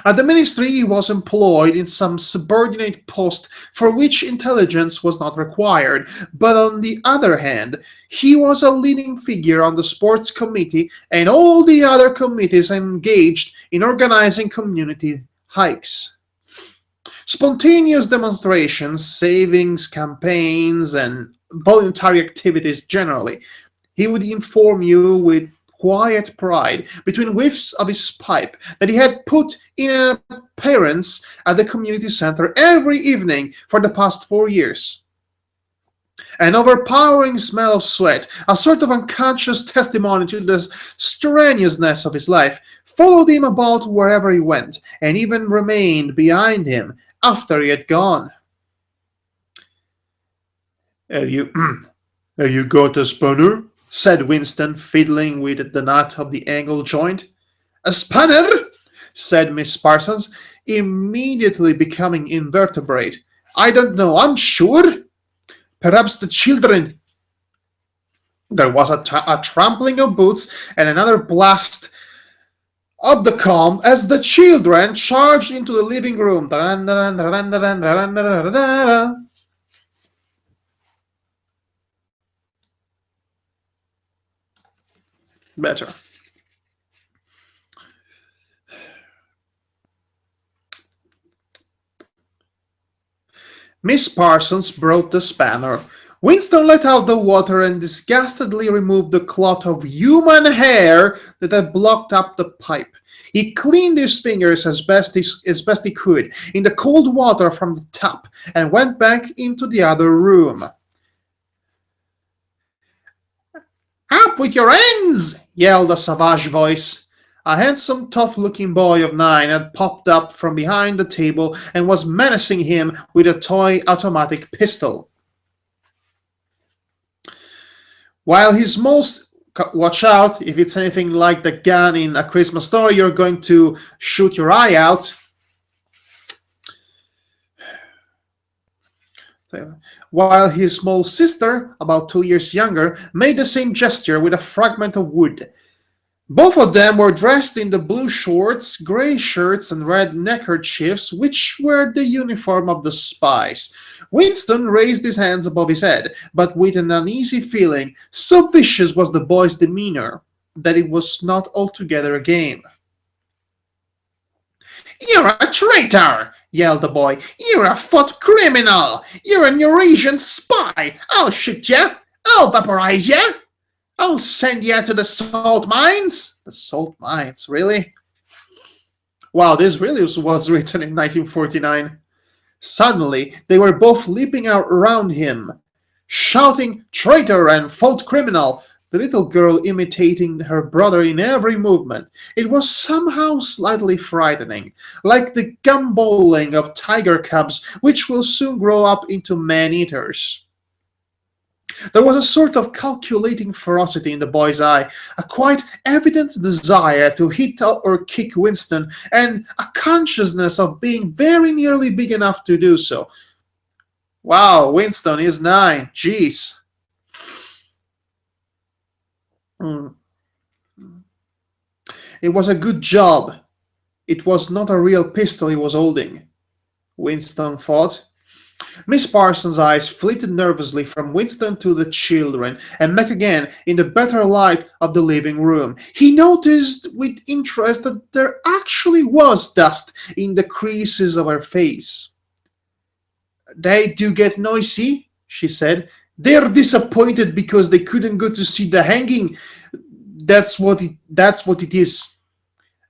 At the ministry, he was employed in some subordinate post for which intelligence was not required, but on the other hand, he was a leading figure on the sports committee and all the other committees engaged in organizing community hikes. Spontaneous demonstrations, savings campaigns, and voluntary activities generally. He would inform you with quiet pride, between whiffs of his pipe, that he had put in an appearance at the community center every evening for the past 4 years. An overpowering smell of sweat, a sort of unconscious testimony to the strenuousness of his life, followed him about wherever he went, and even remained behind him after he had gone. Have you, have you got a spanner? Said Winston, fiddling with the nut of the angle joint. A spanner? Said Miss Parsons, immediately becoming invertebrate. I don't know, I'm sure. Perhaps the children. There was a trampling of boots and another blast of the comb as the children charged into the living room. Better. Miss Parsons brought the spanner. Winston let out the water and disgustedly removed the clot of human hair that had blocked up the pipe. He cleaned his fingers as best he could in the cold water from the tap and went back into the other room. Up with your hands! Yelled a savage voice. A handsome, tough-looking boy of 9 had popped up from behind the table and was menacing him with a toy automatic pistol. While his most watch out, if it's anything like the gun in A Christmas Story, you're going to shoot your eye out. While his small sister, about 2 years younger, made the same gesture with a fragment of wood. Both of them were dressed in the blue shorts, grey shirts, and red neckerchiefs, which were the uniform of the Spies. Winston raised his hands above his head, but with an uneasy feeling, so vicious was the boy's demeanor, that it was not altogether a game. You're a traitor! Yelled the boy. You're a foot criminal! You're a Eurasian spy! I'll shoot you! I'll vaporize you! I'll send you to the salt mines! The salt mines, really? Wow, this really was written in 1949. Suddenly, they were both leaping out around him, shouting traitor and foot criminal, the little girl imitating her brother in every movement. It was somehow slightly frightening, like the gambolling of tiger cubs, which will soon grow up into man-eaters. There was a sort of calculating ferocity in the boy's eye, a quite evident desire to hit or kick Winston, and a consciousness of being very nearly big enough to do so. Wow, Winston is 9. Jeez. Mm. It was a good job. It was not a real pistol he was holding, Winston thought. Miss Parsons' eyes flitted nervously from Winston to the children, and back again in the better light of the living room. He noticed with interest that there actually was dust in the creases of her face. They do get noisy, she said. They're disappointed because they couldn't go to see the hanging. That's what it is.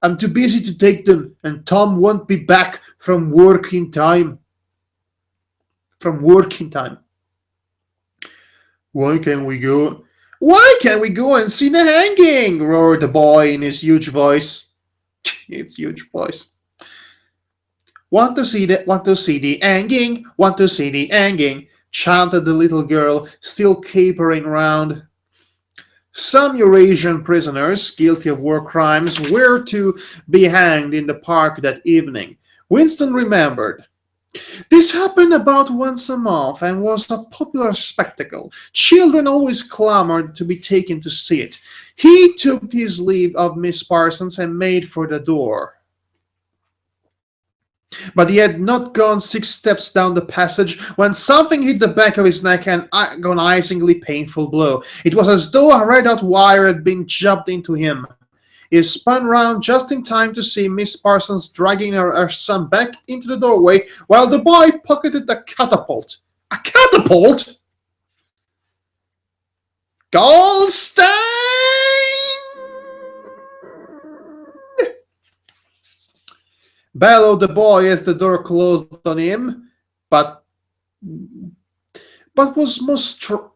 I'm too busy to take them, and Tom won't be back from working time. Why can't we go? Why can't we go and see the hanging? Roared the boy in his huge voice. It's huge voice. Want to see the hanging? Want to see the hanging? Chanted the little girl, still capering round. Some Eurasian prisoners guilty of war crimes were to be hanged in the park that evening. Winston remembered. This happened about once a month and was a popular spectacle. Children always clamored to be taken to see it. He took his leave of Miss Parsons and made for the door. But he had not gone 6 steps down the passage when something hit the back of his neck, an agonizingly painful blow. It was as though a red-hot wire had been jabbed into him. He spun round just in time to see Miss Parsons dragging her son back into the doorway while the boy pocketed a catapult. A catapult? Goldstein! Bellowed the boy as the door closed on him, but was most struck.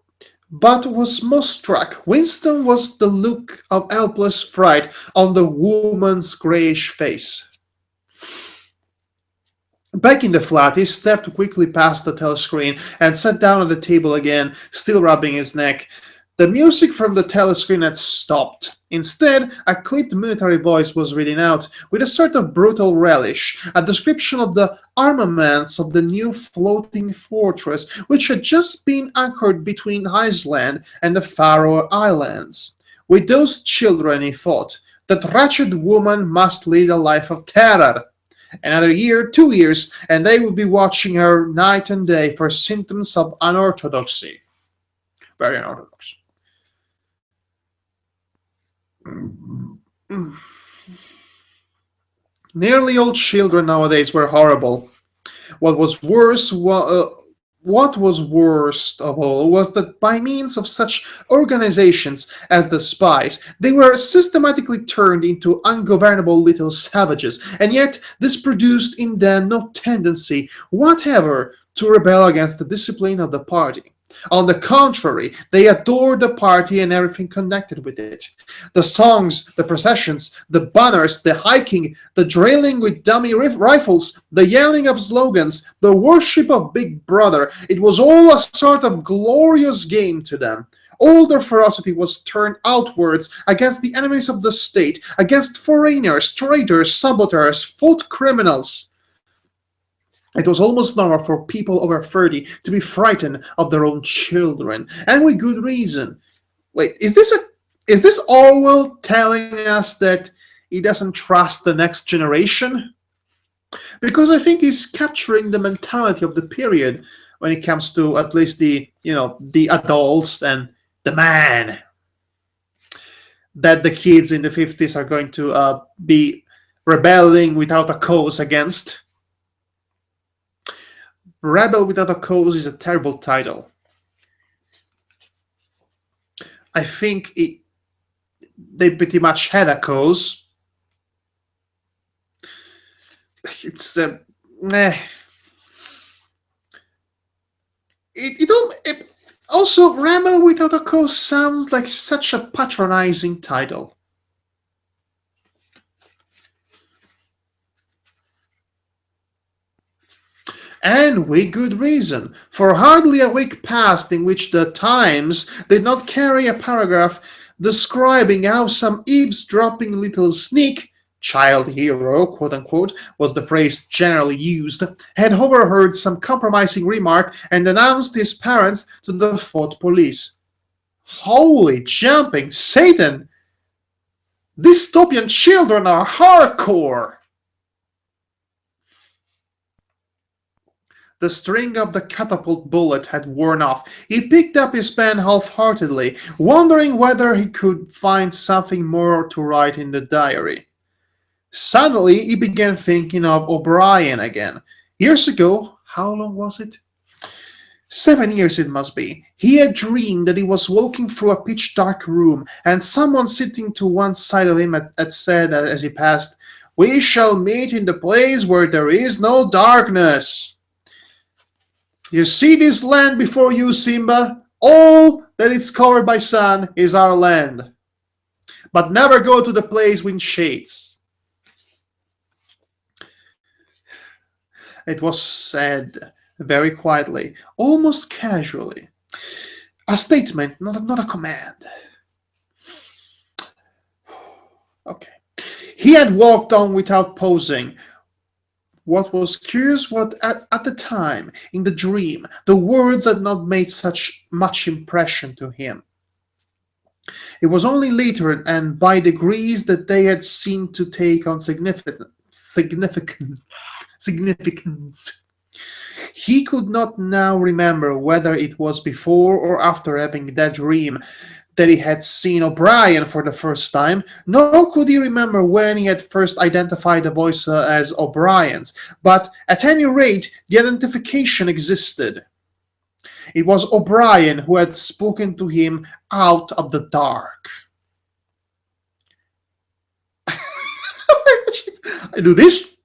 Winston was the look of helpless fright on the woman's greyish face. Back in the flat, he stepped quickly past the telescreen and sat down at the table again, still rubbing his neck. The music from the telescreen had stopped. Instead, a clipped military voice was reading out, with a sort of brutal relish, a description of the armaments of the new floating fortress, which had just been anchored between Iceland and the Faroe Islands. With those children, he thought, that wretched woman must lead a life of terror. Another year, 2 years, and they would be watching her night and day for symptoms of unorthodoxy. Very unorthodox. Nearly all children nowadays were horrible. What was worst of all was that by means of such organizations as the spies, they were systematically turned into ungovernable little savages, and yet this produced in them no tendency whatever to rebel against the discipline of the party. On the contrary, they adored the party and everything connected with it. The songs, the processions, the banners, the hiking, the drilling with dummy rifles, the yelling of slogans, the worship of Big Brother, it was all a sort of glorious game to them. All their ferocity was turned outwards against the enemies of the state, against foreigners, traitors, saboteurs, thought criminals. It was almost normal for people over 30 to be frightened of their own children, and with good reason. Wait, is this Orwell telling us that he doesn't trust the next generation? Because I think he's capturing the mentality of the period when it comes to at least the adults and the man that the kids in the 50s are going to be rebelling without a cause against. Rebel Without a Cause is a terrible title. I think they pretty much had a cause. It's also, Rebel Without a Cause sounds like such a patronizing title. And with good reason, for hardly a week passed in which the Times did not carry a paragraph describing how some eavesdropping little sneak, child hero, quote unquote, was the phrase generally used, had overheard some compromising remark and denounced his parents to the Fort Police. Holy jumping Satan! Dystopian children are hardcore! The string of the catapult bullet had worn off. He picked up his pen half-heartedly, wondering whether he could find something more to write in the diary. Suddenly, he began thinking of O'Brien again. Years ago, how long was it? 7 years it must be. He had dreamed that he was walking through a pitch-dark room, and someone sitting to one side of him had said as he passed, "We shall meet in the place where there is no darkness." You see this land before you, Simba? All that is covered by sun is our land. But never go to the place with shades. It was said very quietly, almost casually. A statement, not a command. Okay. He had walked on without pausing. What was curious was at the time, in the dream, the words had not made such much impression to him. It was only later and by degrees that they had seemed to take on significance. He could not now remember whether it was before or after having that dream that he had seen O'Brien for the first time, nor could he remember when he had first identified the voice as O'Brien's, but at any rate, the identification existed. It was O'Brien who had spoken to him out of the dark. I do this.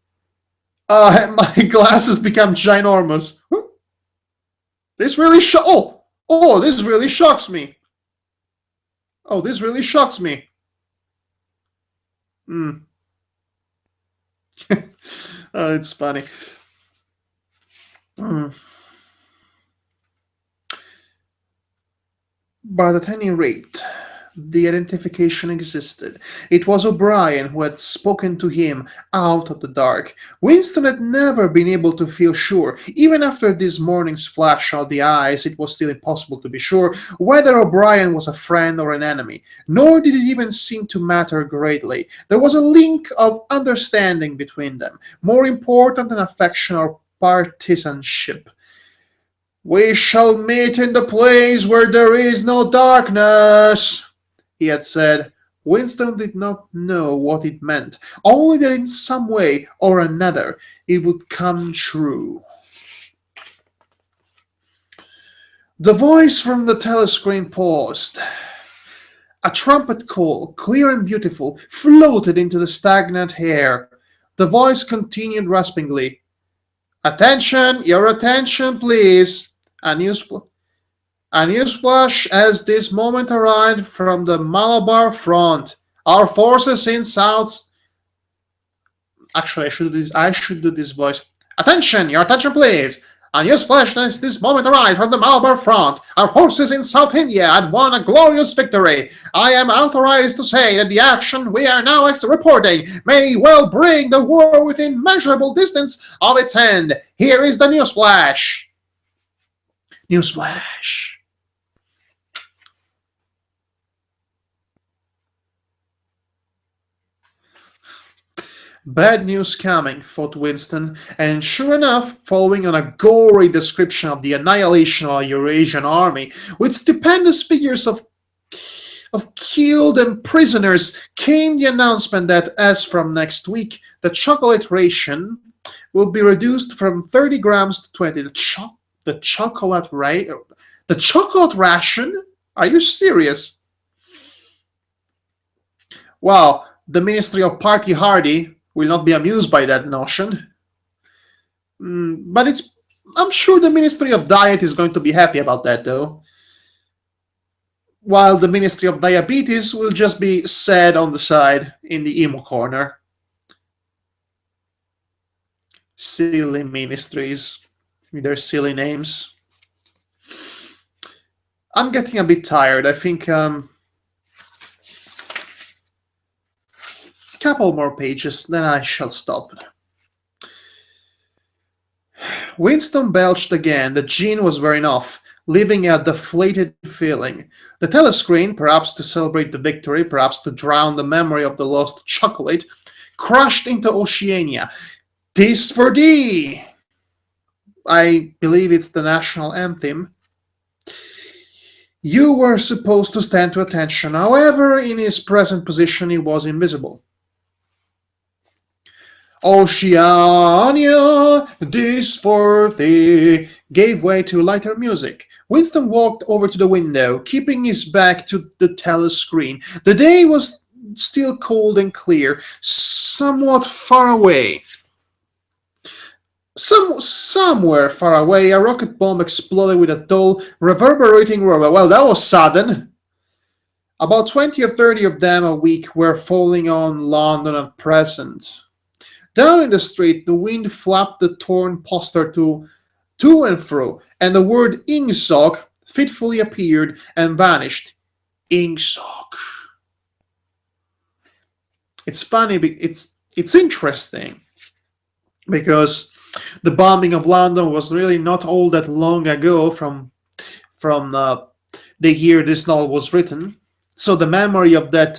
My glasses become ginormous. This really this really shocks me. Oh, this really shocks me. It's funny. But at any rate, the identification existed. It was O'Brien who had spoken to him out of the dark. Winston had never been able to feel sure. Even after this morning's flash of the eyes, it was still impossible to be sure whether O'Brien was a friend or an enemy. Nor did it even seem to matter greatly. There was a link of understanding between them, more important than affection or partisanship. "We shall meet in the place where there is no darkness," he had said. Winston did not know what it meant, only that in some way or another it would come true. The voice from the telescreen paused. A trumpet call, clear and beautiful, floated into the stagnant air. The voice continued raspingly. "Attention, your attention, please. A newsflash has this moment arrived from the Malabar front. Our forces in South..." Actually, I should do this voice. "Attention, your attention, please. A newsflash has this moment arrived from the Malabar front. Our forces in South India had won a glorious victory. I am authorized to say that the action we are now reporting may well bring the war within measurable distance of its end. Here is the newsflash." Newsflash. Bad news coming, thought Winston, and sure enough, following on a gory description of the annihilation of a Eurasian army, with stupendous figures of killed and prisoners, came the announcement that as from next week, the chocolate ration will be reduced from 30 grams to 20. The chocolate ration? Are you serious? Well, the Ministry of Party Hardy will not be amused by that notion. But I'm sure the Ministry of Diet is going to be happy about that, though. While the Ministry of Diabetes will just be sad on the side in the emo corner. Silly ministries. with their silly names. I'm getting a bit tired. I think couple more pages, then I shall stop. Winston belched again. The gin was wearing off, leaving a deflated feeling. The telescreen, perhaps to celebrate the victory, perhaps to drown the memory of the lost chocolate, crashed into Oceania. "'Tis for thee!" I believe it's the national anthem. You were supposed to stand to attention. However, in his present position, he was invisible. "Oceania, this for thee," gave way to lighter music. Winston walked over to the window, keeping his back to the telescreen. The day was still cold and clear, somewhat far away. Somewhere far away, a rocket bomb exploded with a dull, reverberating roar. Well, that was sudden. About 20 or 30 of them a week were falling on London at present. Down in the street, the wind flapped the torn poster to and fro, and the word "Ingsoc" fitfully appeared and vanished. Ingsoc. It's funny. It's interesting because the bombing of London was really not all that long ago from the year this novel was written. So the memory of that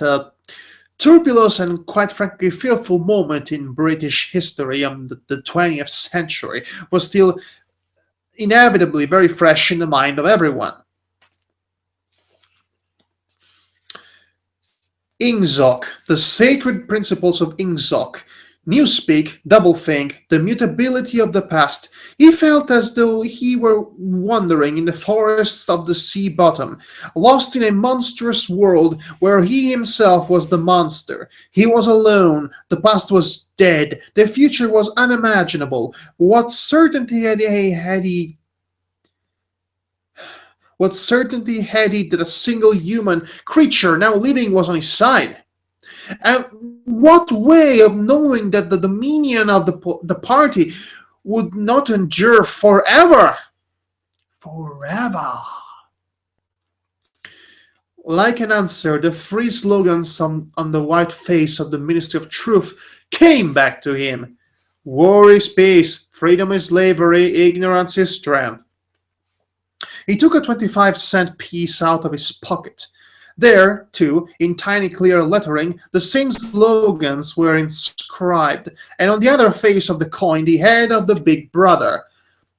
turbulent and quite frankly fearful moment in British history of the 20th century was still inevitably very fresh in the mind of everyone. Ingsoc, the sacred principles of Ingsoc, newspeak, doublethink, the mutability of the past. He felt as though he were wandering in the forests of the sea bottom, lost in a monstrous world where he himself was the monster. He was alone, the past was dead, the future was unimaginable. What certainty had he that a single human creature now living was on his side? And what way of knowing that the dominion of the party would not endure forever? Forever. Like an answer, the three slogans on the white face of the Ministry of Truth came back to him. War is peace, freedom is slavery, ignorance is strength. He took a 25-cent piece out of his pocket. There, too, in tiny clear lettering, the same slogans were inscribed, and on the other face of the coin the head of the big brother.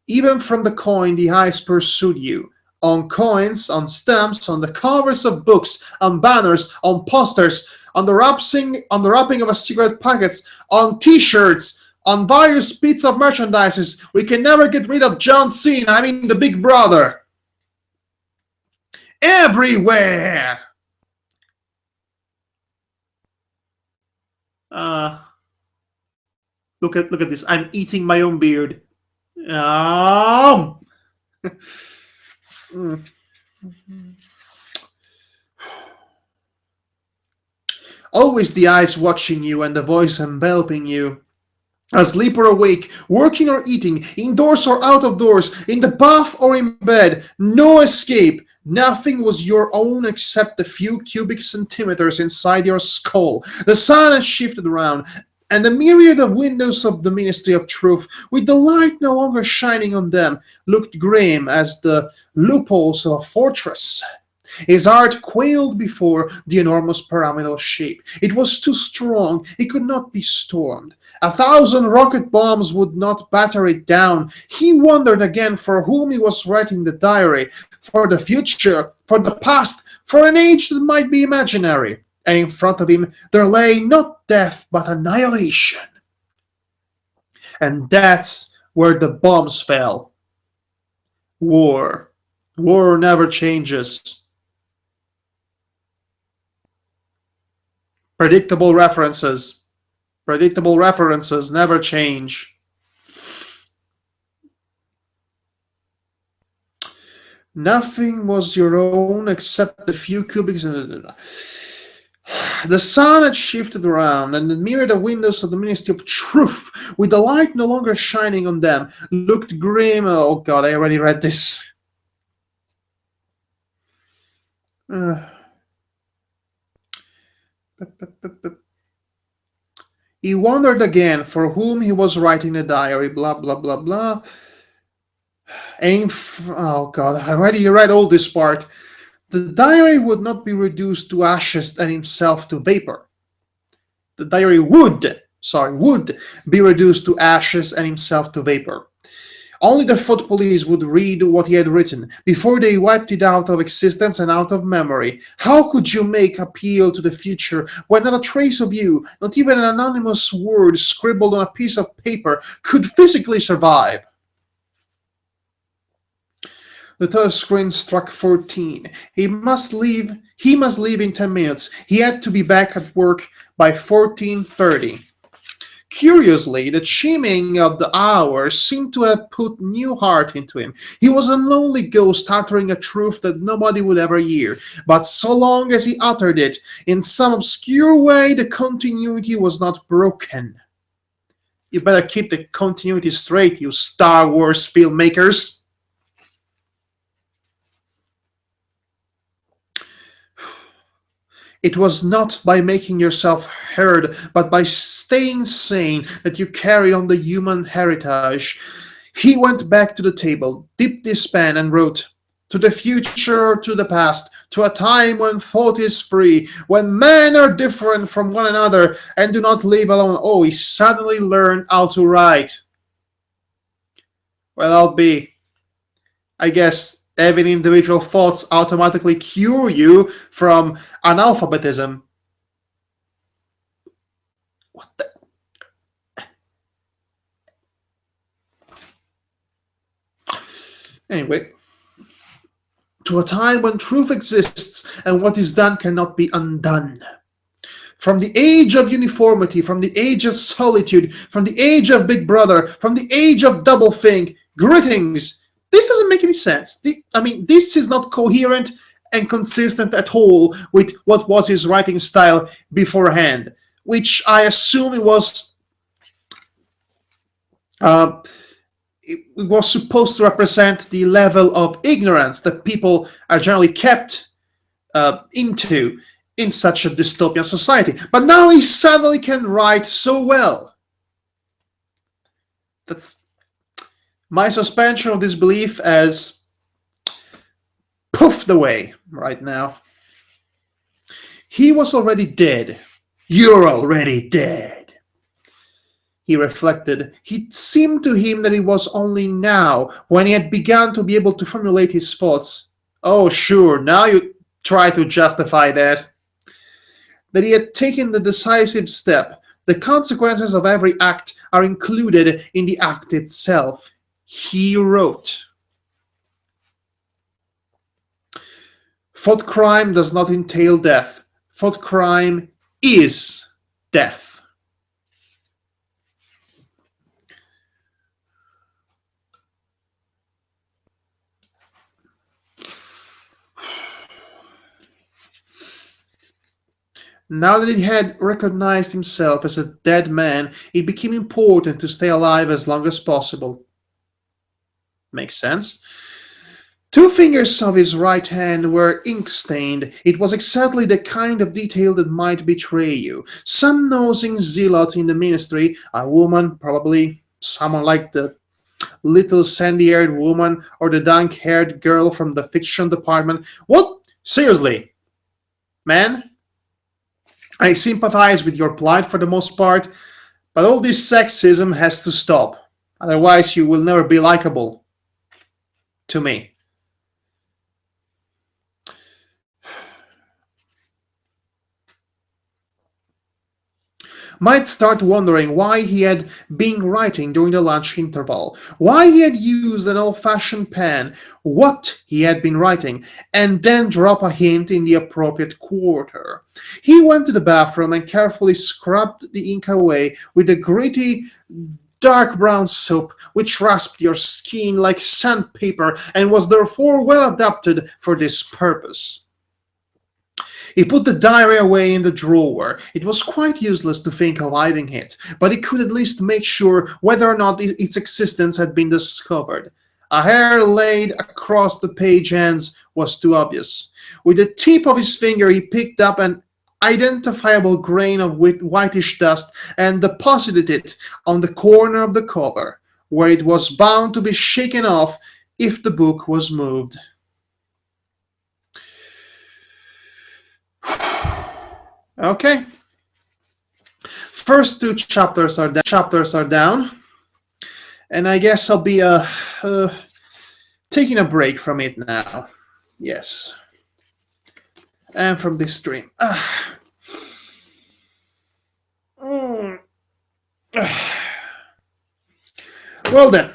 Even from the coin the eyes pursued you. On coins, on stamps, on the covers of books, on banners, on posters, on the wrapping of a cigarette packets, on T-shirts, on various bits of merchandise. We can never get rid of John Cena, I mean the big brother. Everywhere! Look at this. I'm eating my own beard. Always the eyes watching you and the voice enveloping you. Asleep or awake, working or eating, indoors or out of doors, in the bath or in bed, no escape. Nothing was your own except the few cubic centimeters inside your skull. The sun had shifted around, and the myriad of windows of the Ministry of Truth, with the light no longer shining on them, looked grim as the loopholes of a fortress. His heart quailed before the enormous pyramidal shape. It was too strong. It could not be stormed. 1,000 rocket bombs would not batter it down. He wondered again for whom he was writing the diary, for the future, for the past, for an age that might be imaginary. And in front of him there lay not death but annihilation. And that's where the bombs fell. War. War never changes. Predictable references never change. Nothing was your own except a few cubics. The sun had shifted around, and the mirrored windows of the Ministry of Truth, with the light no longer shining on them, looked grim. Oh God, I already read this. Uh, He wondered again for whom he was writing the diary, blah, blah, blah, blah. Oh God, I already read all this part. The diary would not be reduced to ashes and himself to vapor. The diary would be reduced to ashes and himself to vapor. Only the foot police would read what he had written before they wiped it out of existence and out of memory. How could you make appeal to the future when not a trace of you, not even an anonymous word scribbled on a piece of paper, could physically survive? The telescreen struck 14. He must leave in 10 minutes. He had to be back at work by 14:30. Curiously, the chiming of the hours seemed to have put new heart into him. He was a lonely ghost uttering a truth that nobody would ever hear. But so long as he uttered it, in some obscure way, the continuity was not broken. You better keep the continuity straight, you Star Wars filmmakers. It was not by making yourself heard, but by staying sane that you carried on the human heritage. He went back to the table, dipped his pen, and wrote, "To the future or to the past, to a time when thought is free, when men are different from one another and do not live alone." Oh, he suddenly learned how to write. Well, I guess having individual thoughts automatically cure you from analphabetism. What the? Anyway, to a time when truth exists and what is done cannot be undone. From the age of uniformity, from the age of solitude, from the age of Big Brother, from the age of doublethink, greetings. This doesn't make any sense. This is not coherent and consistent at all with what was his writing style beforehand, which I assume it was supposed to represent the level of ignorance that people are generally kept into in such a dystopian society. But now he suddenly can write so well. That's my suspension of disbelief has poofed away right now. He was already dead. You're already dead, he reflected. It seemed to him that it was only now, when he had begun to be able to formulate his thoughts. Oh, sure, now you try to justify that he had taken the decisive step. The consequences of every act are included in the act itself. He wrote, "Thought crime does not entail death. Thought crime is death." Now that he had recognized himself as a dead man, it became important to stay alive as long as possible. Makes sense. 2 fingers of his right hand were ink-stained. It was exactly the kind of detail that might betray you. Some nosing zealot in the ministry, a woman, probably someone like the little sandy-haired woman or the dank-haired girl from the fiction department. What? Seriously, man? I sympathize with your plight for the most part, but all this sexism has to stop. Otherwise, you will never be likable to me. Might start wondering why he had been writing during the lunch interval, why he had used an old-fashioned pen, what he had been writing, and then drop a hint in the appropriate quarter. He went to the bathroom and carefully scrubbed the ink away with the gritty, dark brown soap which rasped your skin like sandpaper and was therefore well adapted for this purpose. He put the diary away in the drawer. It was quite useless to think of hiding it, but he could at least make sure whether or not its existence had been discovered. A hair laid across the page ends was too obvious. With the tip of his finger, he picked up an identifiable grain of whitish dust and deposited it on the corner of the cover, where it was bound to be shaken off if the book was moved. Okay. First two chapters are down, and I guess I'll be taking a break from it now. Yes, and from this stream. Well then,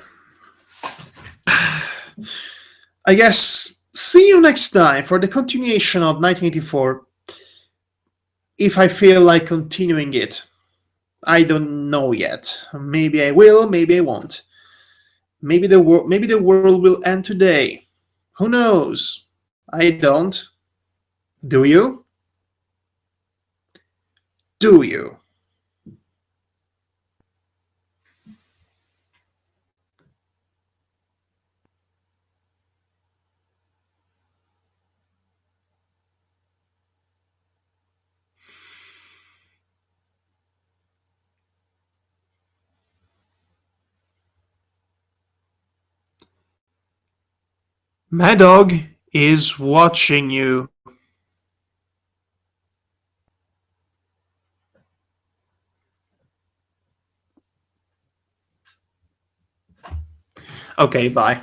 I guess see you next time for the continuation of 1984. If I feel like continuing it. I don't know yet. Maybe I will, maybe I won't. Maybe the world will end today. Who knows? I don't. Do you? Do you? Madhog is watching you. Okay, bye.